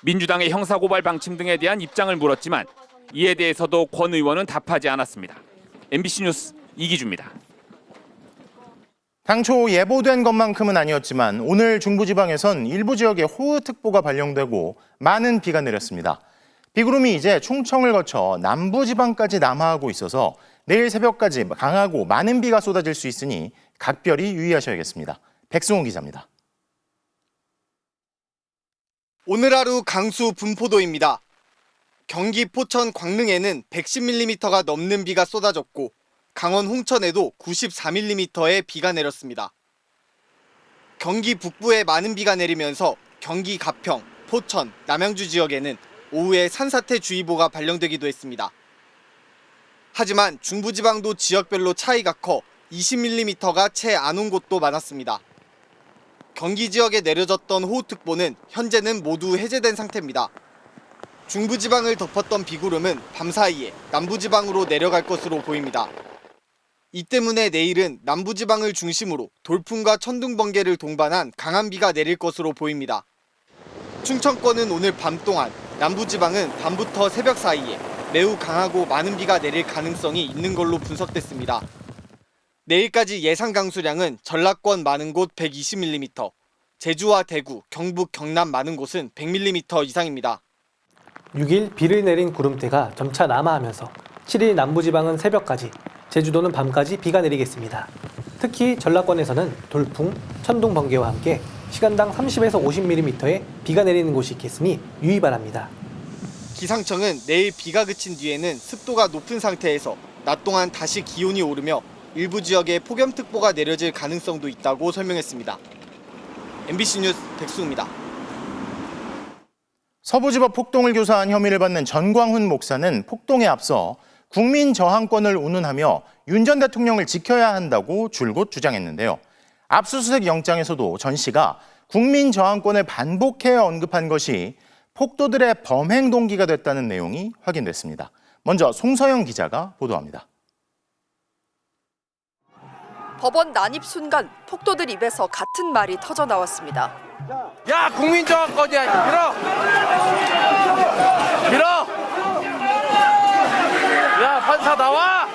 민주당의 형사고발 방침 등에 대한 입장을 물었지만 이에 대해서도 권 의원은 답하지 않았습니다. MBC 뉴스 이기주입니다. 당초 예보된 것만큼은 아니었지만 오늘 중부지방에선 일부 지역에 호우특보가 발령되고 많은 비가 내렸습니다. 비구름이 이제 충청을 거쳐 남부지방까지 남하하고 있어서 내일 새벽까지 강하고 많은 비가 쏟아질 수 있으니 각별히 유의하셔야겠습니다. 백승호 기자입니다. 오늘 하루 강수 분포도입니다. 경기 포천 광릉에는 110mm가 넘는 비가 쏟아졌고 강원 홍천에도 94mm의 비가 내렸습니다. 경기 북부에 많은 비가 내리면서 경기 가평, 포천, 남양주 지역에는 오후에 산사태주의보가 발령되기도 했습니다. 하지만 중부지방도 지역별로 차이가 커 20mm가 채 안 온 곳도 많았습니다. 경기 지역에 내려졌던 호우특보는 현재는 모두 해제된 상태입니다. 중부지방을 덮었던 비구름은 밤사이에 남부지방으로 내려갈 것으로 보입니다. 이 때문에 내일은 남부지방을 중심으로 돌풍과 천둥 번개를 동반한 강한 비가 내릴 것으로 보입니다. 충청권은 오늘 밤 동안, 남부지방은 밤부터 새벽 사이에 매우 강하고 많은 비가 내릴 가능성이 있는 걸로 분석됐습니다. 내일까지 예상 강수량은 전라권 많은 곳 120mm, 제주와 대구, 경북, 경남 많은 곳은 100mm 이상입니다. 6일 비를 내린 구름대가 점차 남하하면서 7일 남부지방은 새벽까지, 제주도는 밤까지 비가 내리겠습니다. 특히 전라권에서는 돌풍, 천둥 번개와 함께 시간당 30에서 50mm의 비가 내리는 곳이 있겠으니 유의 바랍니다. 기상청은 내일 비가 그친 뒤에는 습도가 높은 상태에서 낮 동안 다시 기온이 오르며 일부 지역에 폭염특보가 내려질 가능성도 있다고 설명했습니다. MBC 뉴스 백수입니다. 서부지법 폭동을 교사한 혐의를 받는 전광훈 목사는 폭동에 앞서 국민 저항권을 운운하며 윤 전 대통령을 지켜야 한다고 줄곧 주장했는데요. 압수수색 영장에서도 전 씨가 국민 저항권을 반복해 언급한 것이 폭도들의 범행 동기가 됐다는 내용이 확인됐습니다. 먼저 송서영 기자가 보도합니다. 법원 난입 순간 폭도들 입에서 같은 말이 터져 나왔습니다. 야, 국민 저항권이야. 밀어. 야, 판사 나와.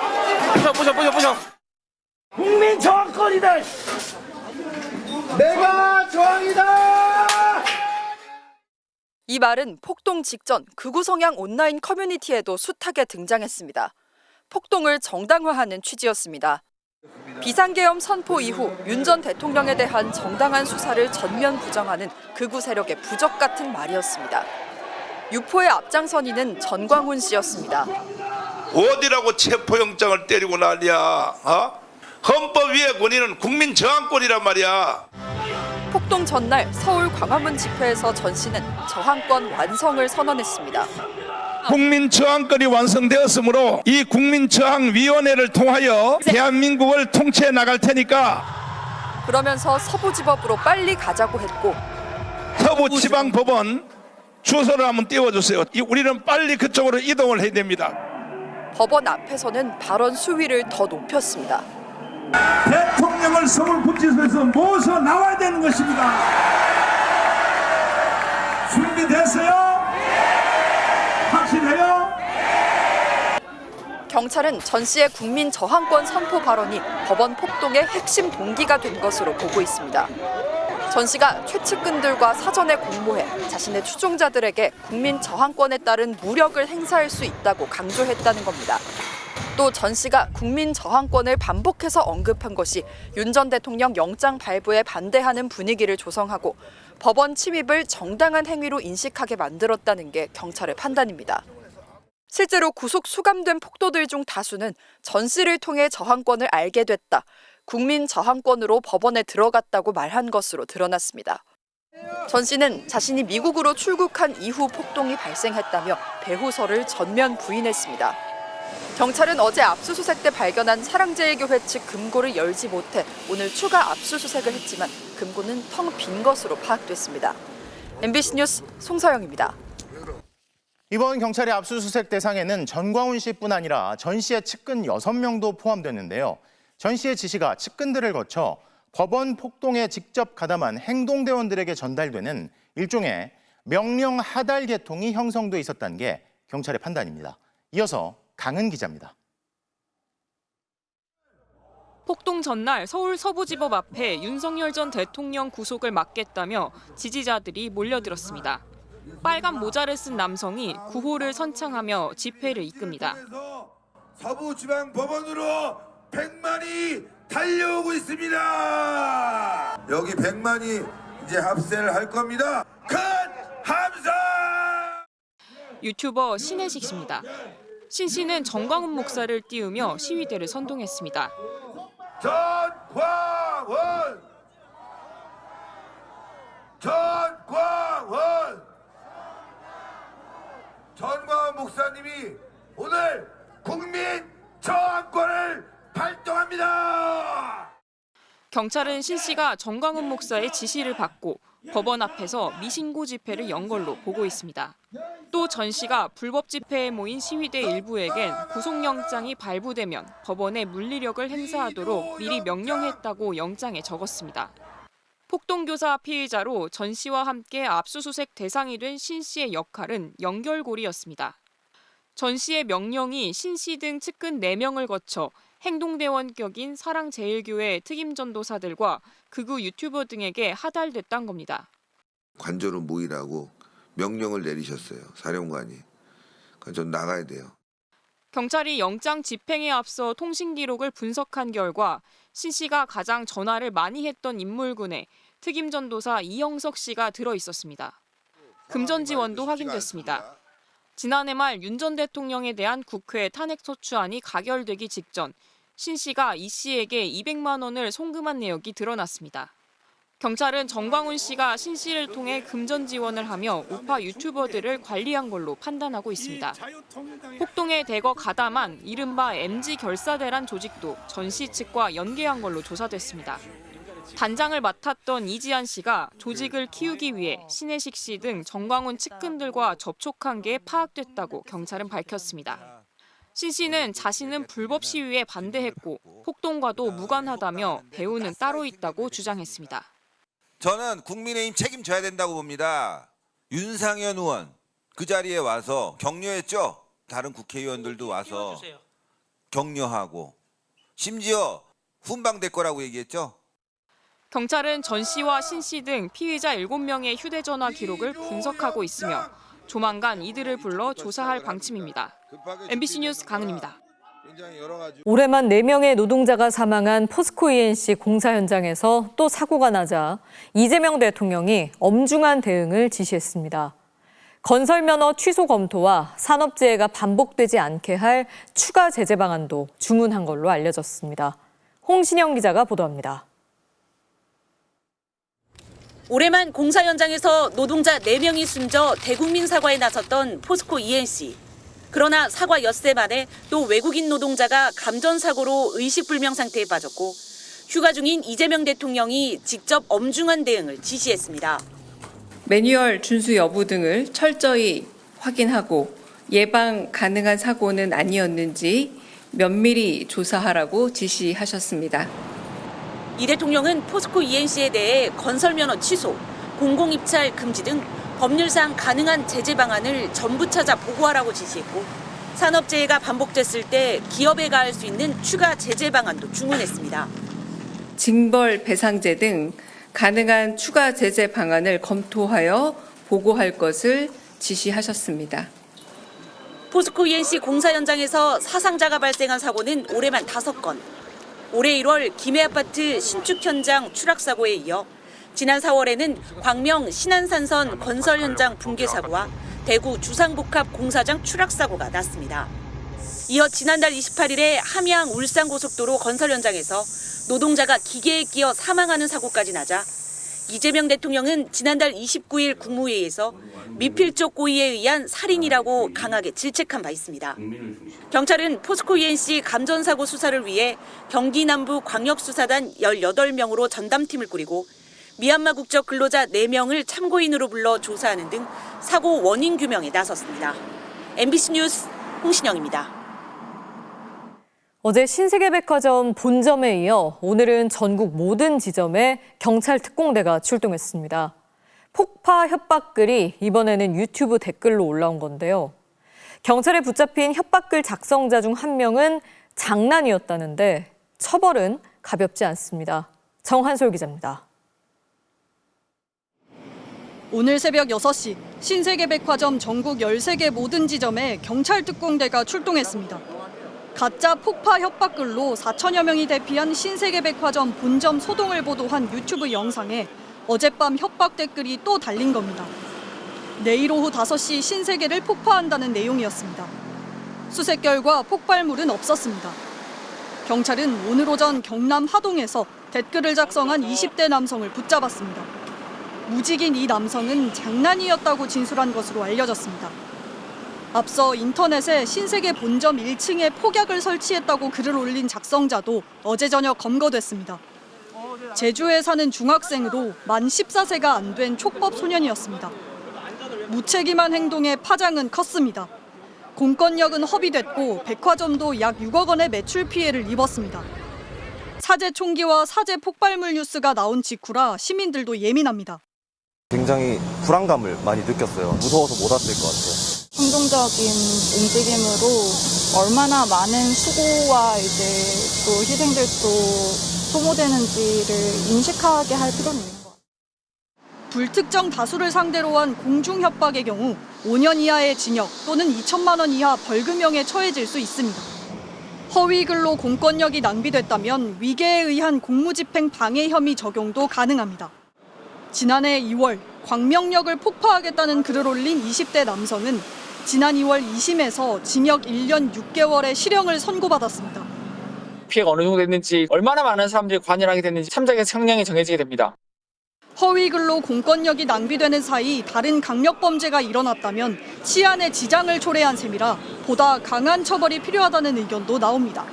부셔. 국민 저항권이다. 내가 저항이다. 이 말은 폭동 직전 극우 성향 온라인 커뮤니티에도 숱하게 등장했습니다. 폭동을 정당화하는 취지였습니다. 비상계엄 선포 이후 윤 전 대통령에 대한 정당한 수사를 전면 부정하는 극우 세력의 부적 같은 말이었습니다. 유포의 앞장선이는 전광훈 씨였습니다. 어디라고 체포영장을 때리고 난리야. 헌법 위의 권위는 국민 저항권이란 말이야. 폭동 전날 서울 광화문 집회에서 전 씨는 저항권 완성을 선언했습니다. 국민 저항권이 완성되었으므로 이 국민 저항위원회를 통하여 대한민국을 통치해 나갈 테니까. 그러면서 서부지법으로 빨리 가자고 했고 서부지방법원 주소를 한번 띄워주세요. 우리는 빨리 그쪽으로 이동을 해야 됩니다. 법원 앞에서는 발언 수위를 더 높였습니다. 대통령을 서울구치소에서 모셔 나와야 되는 것입니다. 준비됐어요? 확실해요? 경찰은 전 씨의 국민 저항권 선포 발언이 법원 폭동의 핵심 동기가 된 것으로 보고 있습니다. 전 씨가 최측근들과 사전에 공모해 자신의 추종자들에게 국민 저항권에 따른 무력을 행사할 수 있다고 강조했다는 겁니다. 또 전 씨가 국민 저항권을 반복해서 언급한 것이 윤 전 대통령 영장 발부에 반대하는 분위기를 조성하고 법원 침입을 정당한 행위로 인식하게 만들었다는 게 경찰의 판단입니다. 실제로 구속 수감된 폭도들 중 다수는 전 씨를 통해 저항권을 알게 됐다, 국민 저항권으로 법원에 들어갔다고 말한 것으로 드러났습니다. 전 씨는 자신이 미국으로 출국한 이후 폭동이 발생했다며 배후설을 전면 부인했습니다. 경찰은 어제 압수수색 때 발견한 사랑제일교회 측 금고를 열지 못해 오늘 추가 압수수색을 했지만 금고는 텅 빈 것으로 파악됐습니다. MBC 뉴스 송서영입니다. 이번 경찰의 압수수색 대상에는 전광훈 씨뿐 아니라 전 씨의 측근 6명도 포함됐는데요. 전 씨의 지시가 측근들을 거쳐 법원 폭동에 직접 가담한 행동대원들에게 전달되는 일종의 명령 하달 계통이 형성돼 있었다는 게 경찰의 판단입니다. 이어서 강은 기자입니다. 폭동 전날 서울 서부지법 앞에 윤석열 전 대통령 구속을 막겠다며 지지자들이 몰려들었습니다. 빨간 모자를 쓴 남성이 구호를 선창하며 집회를 이끕니다. 서부지방법원으로 100만이 달려오고 있습니다. 여기 100만이 이제 합세를 할 겁니다. 큰 함성! 유튜버 신혜식 씨입니다. 신 씨는 정광훈 목사를 띄우며 시위대를 선동했습니다. 전광훈! 전광훈! 전광훈 목사님이 오늘 국민 저항권을 발동합니다. 경찰은 신 씨가 정광훈 목사의 지시를 받고 법원 앞에서 미신고 집회를 연 걸로 보고 있습니다. 또 전 씨가 불법 집회에 모인 시위대 일부에겐 구속영장이 발부되면 법원에 물리력을 행사하도록 미리 명령했다고 영장에 적었습니다. 폭동교사 피의자로 전 씨와 함께 압수수색 대상이 된 신 씨의 역할은 연결고리였습니다. 전 씨의 명령이 신 씨 등 측근 4명을 거쳐 행동대원 격인 사랑제일교회 특임전도사들과 극우 유튜버 등에게 하달됐단 겁니다. 관저로 모이라고 명령을 내리셨어요. 사령관이. 그러니까 좀 나가야 돼요. 경찰이 영장 집행에 앞서 통신 기록을 분석한 결과 신 씨가 가장 전화를 많이 했던 인물군에 특임전도사 이영석 씨가 들어 있었습니다. 금전 지원도 확인됐습니다. 지난해 말 윤 전 대통령에 대한 국회 탄핵소추안이 가결되기 직전 신 씨가 이 씨에게 200만 원을 송금한 내역이 드러났습니다. 경찰은 정광훈 씨가 신 씨를 통해 금전 지원을 하며 우파 유튜버들을 관리한 걸로 판단하고 있습니다. 폭동에 대거 가담한 이른바 MG 결사대란 조직도 전 씨 측과 연계한 걸로 조사됐습니다. 단장을 맡았던 이지한 씨가 조직을 키우기 위해 신혜식 씨 등 정광훈 측근들과 접촉한 게 파악됐다고 경찰은 밝혔습니다. 신 씨는 자신은 불법 시위에 반대했고 폭동과도 무관하다며 배우는 따로 있다고 주장했습니다. 저는 국민의힘 책임져야 된다고 봅니다. 윤상현 의원 그 자리에 와서 격려했죠. 다른 국회의원들도 와서 격려하고 심지어 훈방될 거라고 얘기했죠. 경찰은 전 씨와 신 씨 등 피의자 7명의 휴대전화 기록을 분석하고 있으며 조만간 이들을 불러 조사할 방침입니다. MBC 뉴스 강은입니다. 올해만 4명의 노동자가 사망한 포스코 ENC 공사 현장에서 또 사고가 나자 이재명 대통령이 엄중한 대응을 지시했습니다. 건설 면허 취소 검토와 산업재해가 반복되지 않게 할 추가 제재 방안도 주문한 걸로 알려졌습니다. 홍신영 기자가 보도합니다. 올해만 공사 현장에서 노동자 4명이 숨져 대국민 사과에 나섰던 포스코 ENC. 그러나 사과 엿새 만에 또 외국인 노동자가 감전사고로 의식불명 상태에 빠졌고 휴가 중인 이재명 대통령이 직접 엄중한 대응을 지시했습니다. 매뉴얼 준수 여부 등을 철저히 확인하고 예방 가능한 사고는 아니었는지 면밀히 조사하라고 지시하셨습니다. 이 대통령은 포스코 ENC에 대해 건설 면허 취소, 공공입찰 금지 등 법률상 가능한 제재 방안을 전부 찾아 보고하라고 지시했고 산업재해가 반복됐을 때 기업에 가할 수 있는 추가 제재 방안도 주문했습니다. 징벌 배상제 등 가능한 추가 제재 방안을 검토하여 보고할 것을 지시하셨습니다. 포스코 ENC 공사 현장에서 사상자가 발생한 사고는 올해만 5건. 올해 1월 김해 아파트 신축 현장 추락 사고에 이어 지난 4월에는 광명 신안산선 건설 현장 붕괴 사고와 대구 주상복합 공사장 추락 사고가 났습니다. 이어 지난달 28일에 함양 울산고속도로 건설 현장에서 노동자가 기계에 끼어 사망하는 사고까지 나자 이재명 대통령은 지난달 29일 국무회의에서 미필적 고의에 의한 살인이라고 강하게 질책한 바 있습니다. 경찰은 포스코 ENC 감전사고 수사를 위해 경기 남부 광역수사단 18명으로 전담팀을 꾸리고 미얀마 국적 근로자 4명을 참고인으로 불러 조사하는 등 사고 원인 규명에 나섰습니다. MBC 뉴스 홍신영입니다. 어제 신세계백화점 본점에 이어 오늘은 전국 모든 지점에 경찰 특공대가 출동했습니다. 폭파 협박글이 이번에는 유튜브 댓글로 올라온 건데요. 경찰에 붙잡힌 협박글 작성자 중 한 명은 장난이었다는데 처벌은 가볍지 않습니다. 정한솔 기자입니다. 오늘 새벽 6시 신세계백화점 전국 13개 모든 지점에 경찰 특공대가 출동했습니다. 가짜 폭파 협박글로 4천여 명이 대피한 신세계백화점 본점 소동을 보도한 유튜브 영상에 어젯밤 협박 댓글이 또 달린 겁니다. 내일 오후 5시 신세계를 폭파한다는 내용이었습니다. 수색 결과 폭발물은 없었습니다. 경찰은 오늘 오전 경남 하동에서 댓글을 작성한 20대 남성을 붙잡았습니다. 무직인 이 남성은 장난이었다고 진술한 것으로 알려졌습니다. 앞서 인터넷에 신세계 본점 1층에 폭약을 설치했다고 글을 올린 작성자도 어제 저녁 검거됐습니다. 제주에 사는 중학생으로 만 14세가 안 된 촉법 소년이었습니다. 무책임한 행동에 파장은 컸습니다. 공권력은 허비됐고 백화점도 약 6억 원의 매출 피해를 입었습니다. 사제 총기와 사제 폭발물 뉴스가 나온 직후라 시민들도 예민합니다. 굉장히 불안감을 많이 느꼈어요. 무서워서 못 왔을 것 같아요. 충동적인 움직임으로 얼마나 많은 수고와 또 희생들도 소모되는지를 인식하게 할 필요는 있는 것 같아요. 불특정 다수를 상대로 한 공중협박의 경우 5년 이하의 징역 또는 2천만 원 이하 벌금형에 처해질 수 있습니다. 허위글로 공권력이 낭비됐다면 위계에 의한 공무집행 방해 혐의 적용도 가능합니다. 지난해 2월 광명역을 폭파하겠다는 글을 올린 20대 남성은 지난 2월 2심에서 징역 1년 6개월의 실형을 선고받았습니다. 피해가 어느 정도 됐는지, 얼마나 많은 사람들이 관여하게 됐는지 참작의 성향이 정해지게 됩니다. 허위글로 공권력이 낭비되는 사이 다른 강력범죄가 일어났다면 치안에 지장을 초래한 셈이라 보다 강한 처벌이 필요하다는 의견도 나옵니다.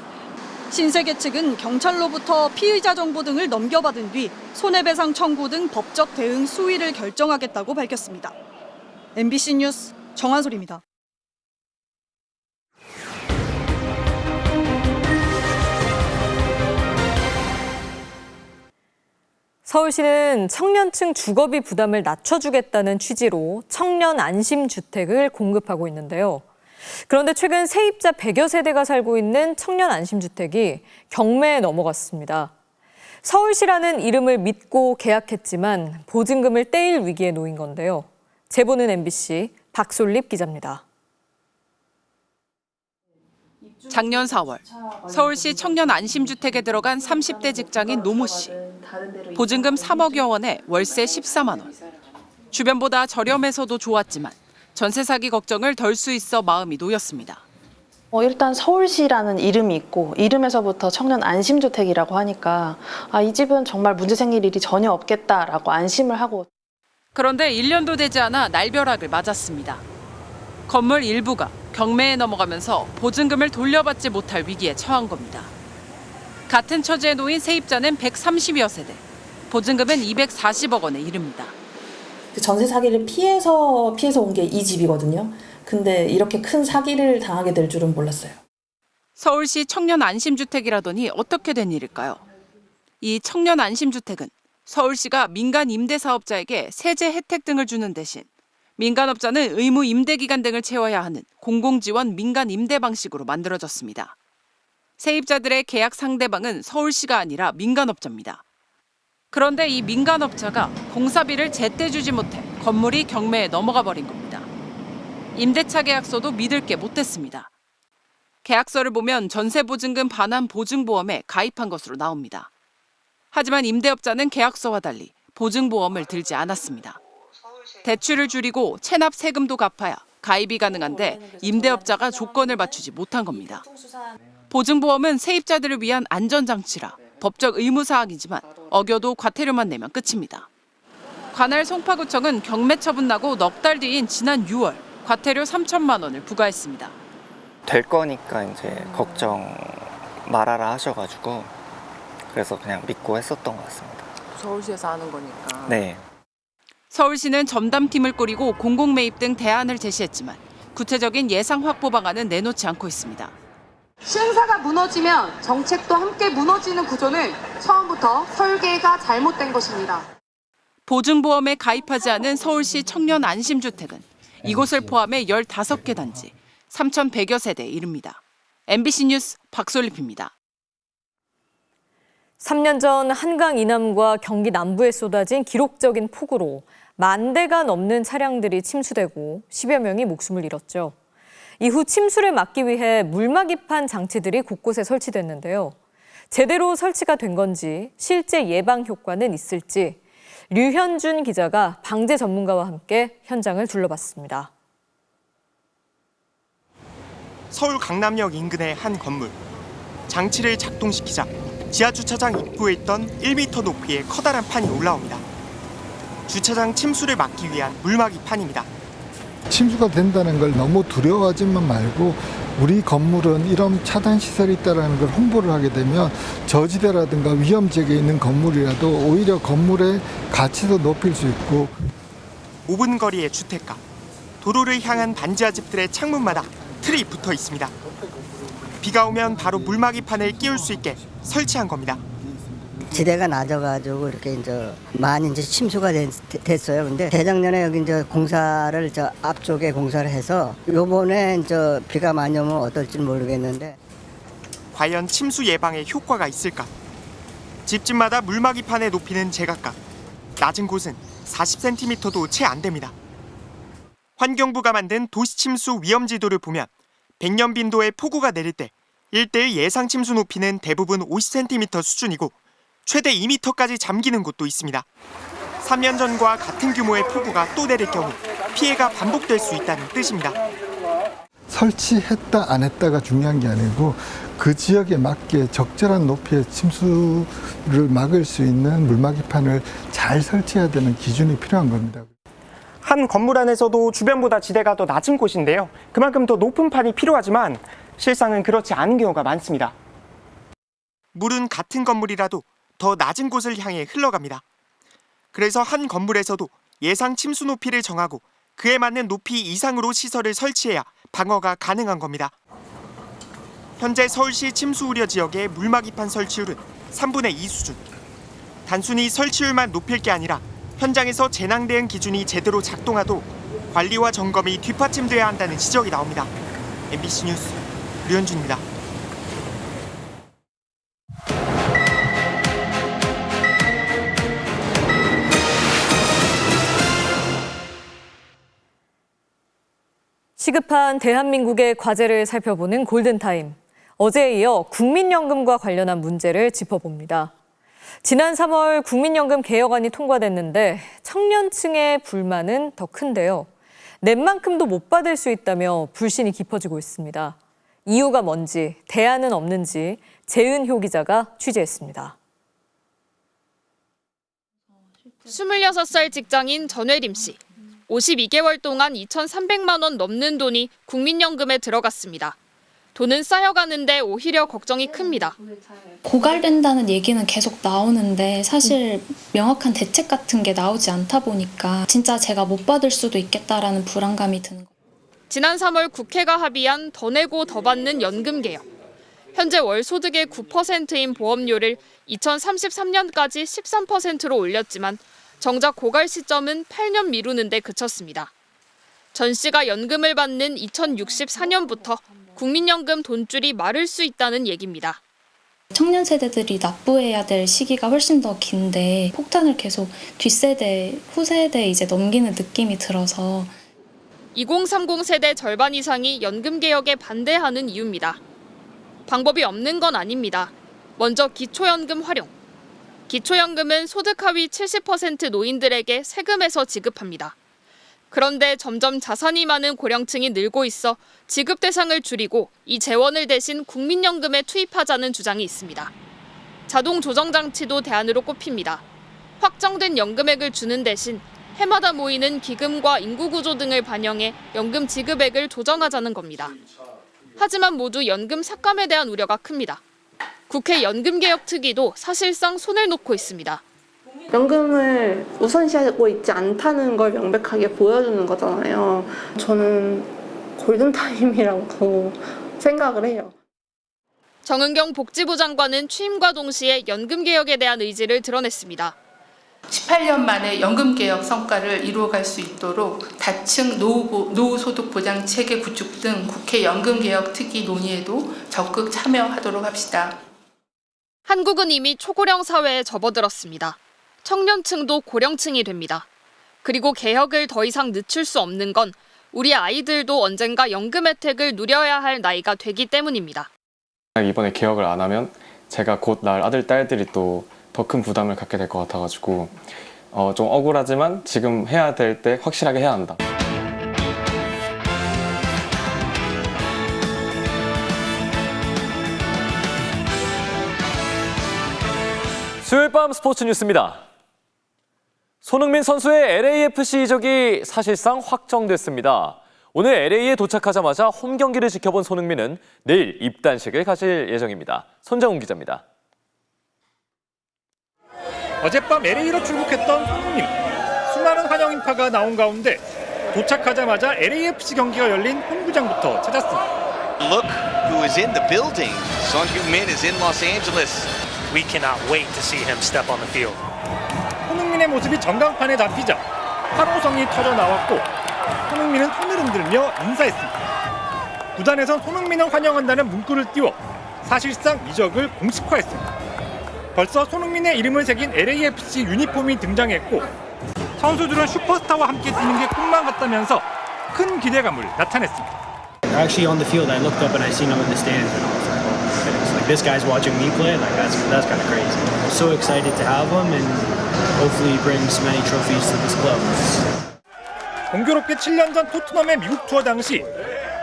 신세계 측은 경찰로부터 피의자 정보 등을 넘겨받은 뒤 손해배상 청구 등 법적 대응 수위를 결정하겠다고 밝혔습니다. MBC 뉴스 정한솔입니다. 서울시는 청년층 주거비 부담을 낮춰주겠다는 취지로 청년 안심주택을 공급하고 있는데요. 그런데 최근 세입자 100여 세대가 살고 있는 청년 안심주택이 경매에 넘어갔습니다. 서울시라는 이름을 믿고 계약했지만 보증금을 떼일 위기에 놓인 건데요. 제보는 MBC 박솔립 기자입니다. 작년 4월 서울시 청년 안심주택에 들어간 30대 직장인 노모 씨. 보증금 3억여 원에 월세 14만 원. 주변보다 저렴해서도 좋았지만 전세 사기 걱정을 덜 수 있어 마음이 놓였습니다. 일단 서울시라는 이름이 있고 이름에서부터 청년 안심주택이라고 하니까 이 집은 정말 문제 생길 일이 전혀 없겠다라고 안심을 하고. 그런데 1년도 되지 않아 날벼락을 맞았습니다. 건물 일부가 경매에 넘어가면서 보증금을 돌려받지 못할 위기에 처한 겁니다. 같은 처지에 놓인 세입자는 130여 세대, 보증금은 240억 원에 이릅니다. 전세 사기를 피해서 온 게 이 집이거든요. 근데 이렇게 큰 사기를 당하게 될 줄은 몰랐어요. 서울시 청년 안심주택이라더니 어떻게 된 일일까요? 이 청년 안심주택은 서울시가 민간 임대사업자에게 세제 혜택 등을 주는 대신 민간업자는 의무 임대 기간 등을 채워야 하는 공공지원 민간 임대 방식으로 만들어졌습니다. 세입자들의 계약 상대방은 서울시가 아니라 민간업자입니다. 그런데 이 민간업자가 공사비를 제때 주지 못해 건물이 경매에 넘어가 버린 겁니다. 임대차 계약서도 믿을 게 못됐습니다. 계약서를 보면 전세보증금 반환 보증보험에 가입한 것으로 나옵니다. 하지만 임대업자는 계약서와 달리 보증보험을 들지 않았습니다. 대출을 줄이고 체납 세금도 갚아야 가입이 가능한데 임대업자가 조건을 맞추지 못한 겁니다. 보증보험은 세입자들을 위한 안전장치라 법적 의무사항이지만 어겨도 과태료만 내면 끝입니다. 관할 송파구청은 경매 처분 나고 넉 달 뒤인 지난 6월 과태료 3천만 원을 부과했습니다. 될 거니까 이제 걱정 말아라 하셔가지고 그래서 그냥 믿고 했었던 것 같습니다. 서울시에서 하는 거니까. 네. 서울시는 전담팀을 꾸리고 공공매입 등 대안을 제시했지만 구체적인 예상 확보 방안은 내놓지 않고 있습니다. 시행사가 무너지면 정책도 함께 무너지는 구조는 처음부터 설계가 잘못된 것입니다. 보증보험에 가입하지 않은 서울시 청년 안심주택은 이곳을 포함해 15개 단지, 3,100여 세대에 이릅니다. MBC 뉴스 박솔립입니다. 3년 전 한강 이남과 경기 남부에 쏟아진 기록적인 폭우로 10,000대가 넘는 차량들이 침수되고 10여 명이 목숨을 잃었죠. 이후 침수를 막기 위해 물막이판 장치들이 곳곳에 설치됐는데요. 제대로 설치가 된 건지 실제 예방 효과는 있을지 류현준 기자가 방재 전문가와 함께 현장을 둘러봤습니다. 서울 강남역 인근의 한 건물. 장치를 작동시키자 지하주차장 입구에 있던 1m 높이의 커다란 판이 올라옵니다. 주차장 침수를 막기 위한 물막이판입니다. 침수가 된다는 걸 너무 두려워하지만 말고 우리 건물은 이런 차단 시설이 있다는 걸 홍보를 하게 되면 저지대라든가 위험 지역에 있는 건물이라도 오히려 건물의 가치도 높일 수 있고 5분 거리의 주택가, 도로를 향한 반지하 집들의 창문마다 틀이 붙어 있습니다. 비가 오면 바로 물막이판을 끼울 수 있게 설치한 겁니다. 지대가 낮아가지고 이렇게 많이 침수가 됐어요. 근데 재작년에 여기 공사를 앞쪽에 공사를 해서 요번에 비가 많이 오면 어떨지는 모르겠는데. 과연 침수 예방에 효과가 있을까? 집집마다 물막이판의 높이는 제각각. 낮은 곳은 40cm도 채 안 됩니다. 환경부가 만든 도시침수 위험지도를 보면 100년 빈도의 폭우가 내릴 때 1대1 예상 침수 높이는 대부분 50cm 수준이고 최대 2m까지 잠기는 곳도 있습니다. 3년 전과 같은 규모의 폭우가 또 내릴 경우 피해가 반복될 수 있다는 뜻입니다. 설치했다 안 했다가 중요한 게 아니고 그 지역에 맞게 적절한 높이의 침수를 막을 수 있는 물막이판을 잘 설치해야 되는 기준이 필요한 겁니다. 한 건물 안에서도 주변보다 지대가 더 낮은 곳인데요. 그만큼 더 높은 판이 필요하지만 실상은 그렇지 않은 경우가 많습니다. 물은 같은 건물이라도 더 낮은 곳을 향해 흘러갑니다. 그래서 한 건물에서도 예상 침수 높이를 정하고 그에 맞는 높이 이상으로 시설을 설치해야 방어가 가능한 겁니다. 현재 서울시 침수 우려 지역의 물막이판 설치율은 3분의 2 수준. 단순히 설치율만 높일 게 아니라 현장에서 재난 대응 기준이 제대로 작동하도록 관리와 점검이 뒷받침돼야 한다는 지적이 나옵니다. MBC 뉴스 류현준입니다. 시급한 대한민국의 과제를 살펴보는 골든타임. 어제에 이어 국민연금과 관련한 문제를 짚어봅니다. 지난 3월 국민연금 개혁안이 통과됐는데 청년층의 불만은 더 큰데요. 낸 만큼도 못 받을 수 있다며 불신이 깊어지고 있습니다. 이유가 뭔지, 대안은 없는지 재은효 기자가 취재했습니다. 26살 직장인 전혜림 씨. 52개월 동안 2,300만 원 넘는 돈이 국민연금에 들어갔습니다. 돈은 쌓여가는데 오히려 걱정이 큽니다. 고갈된다는 얘기는 계속 나오는데 사실 명확한 대책 같은 게 나오지 않다 보니까 진짜 제가 못 받을 수도 있겠다라는 불안감이 드는 거예요. 지난 3월 국회가 합의한 더 내고 더 받는 연금 개혁. 현재 월 소득의 9%인 보험료를 2033년까지 13%로 올렸지만 정작 고갈 시점은 8년 미루는 데 그쳤습니다. 전 씨가 연금을 받는 2064년부터 국민연금 돈줄이 마를 수 있다는 얘기입니다. 청년 세대들이 납부해야 될 시기가 훨씬 더 긴데 폭탄을 계속 뒷세대, 후세대에 이제 넘기는 느낌이 들어서 2030 세대 절반 이상이 연금 개혁에 반대하는 이유입니다. 방법이 없는 건 아닙니다. 먼저 기초연금 활용. 기초연금은 소득 하위 70% 노인들에게 세금에서 지급합니다. 그런데 점점 자산이 많은 고령층이 늘고 있어 지급 대상을 줄이고 이 재원을 대신 국민연금에 투입하자는 주장이 있습니다. 자동 조정 장치도 대안으로 꼽힙니다. 확정된 연금액을 주는 대신 해마다 모이는 기금과 인구 구조 등을 반영해 연금 지급액을 조정하자는 겁니다. 하지만 모두 연금 삭감에 대한 우려가 큽니다. 국회 연금개혁특위도 사실상 손을 놓고 있습니다. 연금을 우선시하고 있지 않다는 걸 명백하게 보여주는 거잖아요. 저는 골든타임이라고 생각을 해요. 정은경 복지부 장관은 취임과 동시에 연금개혁에 대한 의지를 드러냈습니다. 18년 만에 연금개혁 성과를 이루어갈 수 있도록 다층 노후소득보장 체계 구축 등 국회 연금개혁특위 논의에도 적극 참여하도록 합시다. 한국은 이미 초고령 사회에 접어들었습니다. 청년층도 고령층이 됩니다. 그리고 개혁을 더 이상 늦출 수 없는 건 우리 아이들도 언젠가 연금 혜택을 누려야 할 나이가 되기 때문입니다. 이번에 개혁을 안 하면 제가 곧 낳을 아들, 딸들이 또 더 큰 부담을 갖게 될 것 같아가지고 좀 억울하지만 지금 해야 될 때 확실하게 해야 한다. 수요일 밤 스포츠 뉴스입니다. 손흥민 선수의 LAFC 이적이 사실상 확정됐습니다. 오늘 LA에 도착하자마자 홈 경기를 지켜본 손흥민은 내일 입단식을 가질 예정입니다. 손정훈 기자입니다. 어젯밤 LA로 출국했던 손흥민. 수많은 환영 인파가 나온 가운데 도착하자마자 LAFC 경기가 열린 홈구장부터 찾았습니다. Look who is in the building. Son Heung-min is in Los Angeles. We cannot wait to see him step on the field. 손흥민의 모습이 전광판에 잡히자 환호성이 터져 나왔고 손흥민은 손을 흔들며 인사했습니다. 구단에선 손흥민을 환영한다는 문구를 띄워 사실상 이적을 공식화했습니다. 벌써 손흥민의 이름을 새긴 LAFC 유니폼이 등장했고 선수들은 슈퍼스타와 함께 뛰는 게 꿈만 같다면서 큰 기대감을 나타냈습니다. Actually on the field, I looked up and I seen him in the stands, and I was like, oh, goodness, like this guy's watching me play. Like that's kind of crazy. I'm so excited to have him, and hopefully he brings many trophies to this club. 공교롭게 7년 전 토트넘의 미국 투어 당시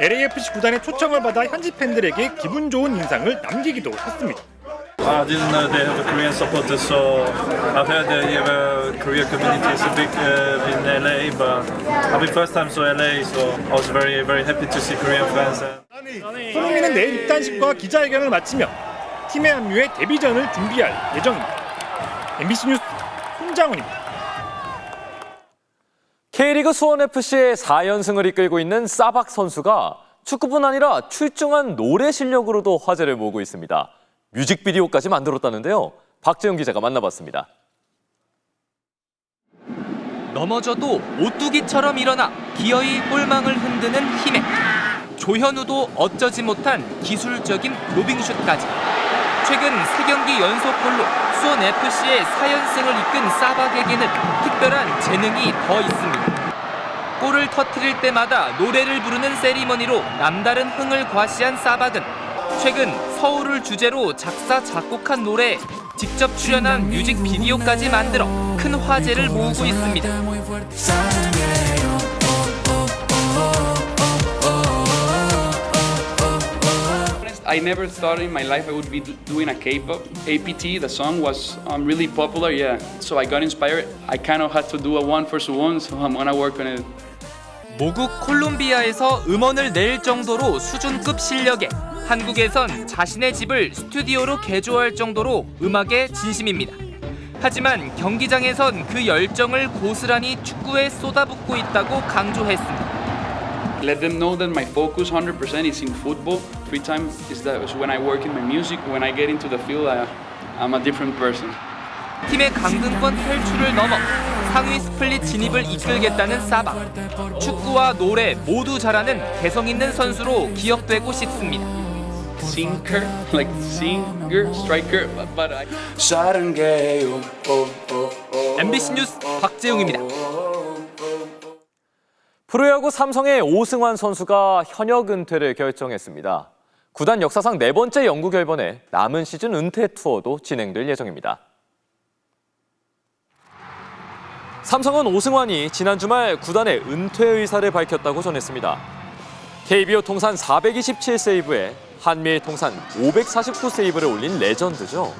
LAFC 구단의 초청을 받아 현지 팬들에게 기분 좋은 인상을 남기기도 했습니다. I didn't know they have a Korean supporter, so I've heard that you have a Korean community. It's a big in LA, but I'll be first time to LA, so I was very happy to see Korean fans. 손흥민은 내일 입단식과 기자회견을 마치며 팀에 합류해 데뷔전을 준비할 예정입니다. MBC 뉴스 손장훈입니다. K리그 수원FC의 4연승을 이끌고 있는 사박 선수가 축구뿐 아니라 출중한 노래 실력으로도 화제를 모으고 있습니다. 뮤직비디오까지 만들었다는데요. 박재영 기자가 만나봤습니다. 넘어져도 오뚜기처럼 일어나 기어이 볼망을 흔드는 힘에 조현우도 어쩌지 못한 기술적인 로빙슛까지 최근 3경기 연속골로 수원FC의 4연승을 이끈 사박에게는 특별한 재능이 더 있습니다. 골을 터뜨릴 때마다 노래를 부르는 세리머니로 남다른 흥을 과시한 사박은 최근 서울을 주제로 작사, 작곡한 노래에 직접 출연한 뮤직비디오까지 만들어 큰 화제를 모으고 있습니다. I never thought in my life I would be doing a K-pop. APT, the song was really popular, yeah. So I got inspired. I kind of had to do a one for Suwon, so I'm gonna work on it. 모국 콜롬비아에서 음원을 낼 정도로 수준급 실력에 한국에선 자신의 집을 스튜디오로 개조할 정도로 음악에 진심입니다. 하지만 경기장에선 그 열정을 고스란히 축구에 쏟아붓고 있다고 강조했습니다. Let them know that my focus 100% is in football. Free time is when I work in my music. When I get into the field, I'm a different person. 팀의 강등권 탈출을 넘어 상위 스플릿 진입을 이끌겠다는 사바. 축구와 노래 모두 잘하는 개성 있는 선수로 기억되고 싶습니다. Singer, like singer, striker, but I... MBC 뉴스 박재웅입니다. 프로야구 삼성의 오승환 선수가 현역 은퇴를 결정했습니다. 구단 역사상 4번째 영구 결번에 남은 시즌 은퇴 투어도 진행될 예정입니다. 삼성은 오승환이 지난 주말 구단의 은퇴 의사를 밝혔다고 전했습니다. KBO 통산 427세이브에 한미일 통산 549세이브를 올린 레전드죠.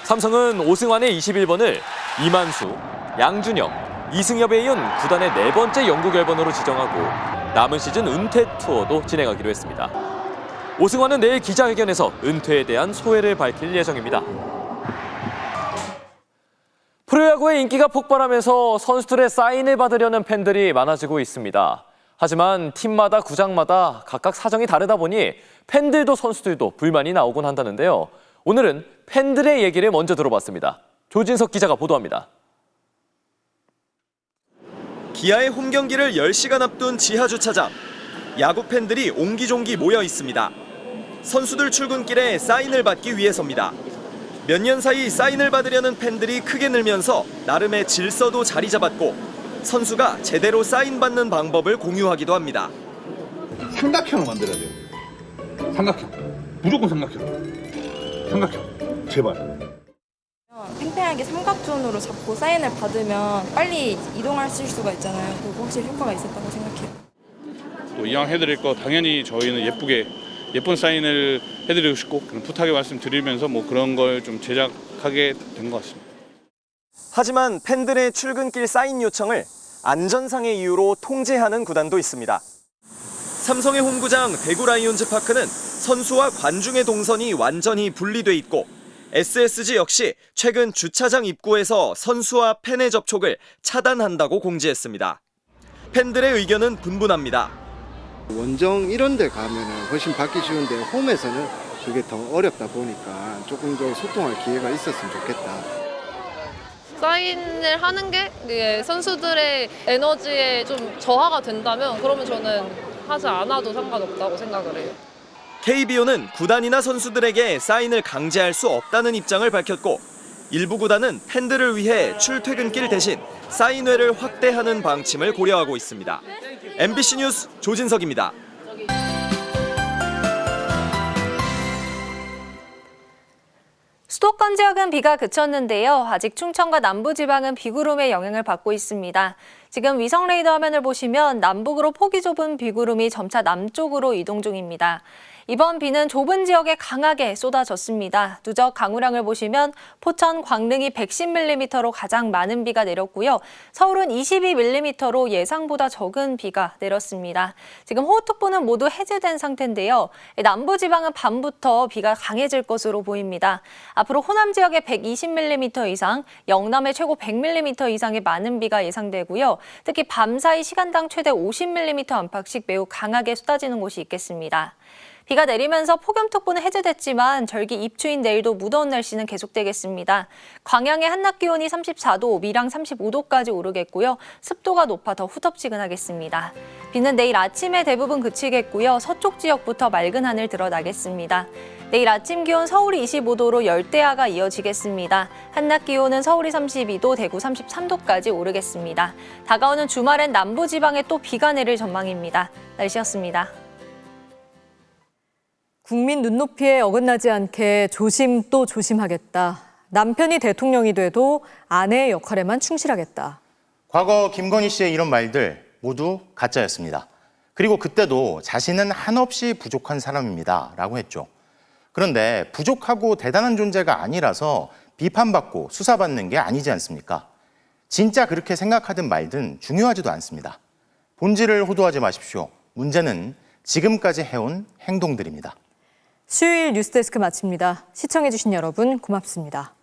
삼성은 오승환의 21번을 이만수, 양준혁, 이승엽에 이은 구단의 4번째 영구 결번으로 지정하고 남은 시즌 은퇴 투어도 진행하기로 했습니다. 오승환은 내일 기자회견에서 은퇴에 대한 소회를 밝힐 예정입니다. 프로야구의 인기가 폭발하면서 선수들의 사인을 받으려는 팬들이 많아지고 있습니다. 하지만 팀마다 구장마다 각각 사정이 다르다 보니 팬들도 선수들도 불만이 나오곤 한다는데요. 오늘은 팬들의 얘기를 먼저 들어봤습니다. 조진석 기자가 보도합니다. 기아의 홈 경기를 10시간 앞둔 지하 주차장. 야구 팬들이 옹기종기 모여 있습니다. 선수들 출근길에 사인을 받기 위해서입니다. 몇 년 사이 사인을 받으려는 팬들이 크게 늘면서 나름의 질서도 자리 잡았고 선수가 제대로 사인 받는 방법을 공유하기도 합니다. 삼각형을 만들어야 돼요. 삼각형. 무조건 삼각형. 삼각형. 제발. 팽팽하게 삼각존으로 잡고 사인을 받으면 빨리 이동할 수가 있잖아요. 그거 확실히 효과가 있었다고 생각해요. 또 이왕 해드릴 거 당연히 저희는 예쁜 사인을 해드리고 싶고 그런 부탁의 말씀 드리면서 뭐 그런 걸 좀 제작하게 된 것 같습니다. 하지만 팬들의 출근길 사인 요청을 안전상의 이유로 통제하는 구단도 있습니다. 삼성의 홈구장 대구 라이온즈 파크는 선수와 관중의 동선이 완전히 분리돼 있고 SSG 역시 최근 주차장 입구에서 선수와 팬의 접촉을 차단한다고 공지했습니다. 팬들의 의견은 분분합니다. 원정 이런 데 가면 훨씬 받기 쉬운데 홈에서는 그게 더 어렵다 보니까 조금 더 소통할 기회가 있었으면 좋겠다. 사인을 하는 게 선수들의 에너지에 좀 저하가 된다면 그러면 저는 하지 않아도 상관없다고 생각을 해요. KBO는 구단이나 선수들에게 사인을 강제할 수 없다는 입장을 밝혔고 일부 구단은 팬들을 위해 출퇴근길 대신 사인회를 확대하는 방침을 고려하고 있습니다. MBC 뉴스 조진석입니다. 수도권 지역은 비가 그쳤는데요. 아직 충청과 남부지방은 비구름의 영향을 받고 있습니다. 지금 위성 레이더 화면을 보시면 남북으로 폭이 좁은 비구름이 점차 남쪽으로 이동 중입니다. 이번 비는 좁은 지역에 강하게 쏟아졌습니다. 누적 강우량을 보시면 포천, 광릉이 110mm로 가장 많은 비가 내렸고요. 서울은 22mm로 예상보다 적은 비가 내렸습니다. 지금 호우특보는 모두 해제된 상태인데요. 남부지방은 밤부터 비가 강해질 것으로 보입니다. 앞으로 호남 지역에 120mm 이상, 영남에 최고 100mm 이상의 많은 비가 예상되고요. 특히 밤사이 시간당 최대 50mm 안팎씩 매우 강하게 쏟아지는 곳이 있겠습니다. 비가 내리면서 폭염특보는 해제됐지만 절기 입추인 내일도 무더운 날씨는 계속되겠습니다. 광양의 한낮 기온이 34도, 밀양 35도까지 오르겠고요. 습도가 높아 더 후덥지근하겠습니다. 비는 내일 아침에 대부분 그치겠고요. 서쪽 지역부터 맑은 하늘 드러나겠습니다. 내일 아침 기온 서울이 25도로 열대야가 이어지겠습니다. 한낮 기온은 서울이 32도, 대구 33도까지 오르겠습니다. 다가오는 주말엔 남부지방에 또 비가 내릴 전망입니다. 날씨였습니다. 국민 눈높이에 어긋나지 않게 조심 또 조심하겠다. 남편이 대통령이 돼도 아내의 역할에만 충실하겠다. 과거 김건희 씨의 이런 말들 모두 가짜였습니다. 그리고 그때도 자신은 한없이 부족한 사람입니다 라고 했죠. 그런데 부족하고 대단한 존재가 아니라서 비판받고 수사받는 게 아니지 않습니까? 진짜 그렇게 생각하든 말든 중요하지도 않습니다. 본질을 호도하지 마십시오. 문제는 지금까지 해온 행동들입니다. 수요일 뉴스데스크 마칩니다. 시청해주신 여러분 고맙습니다.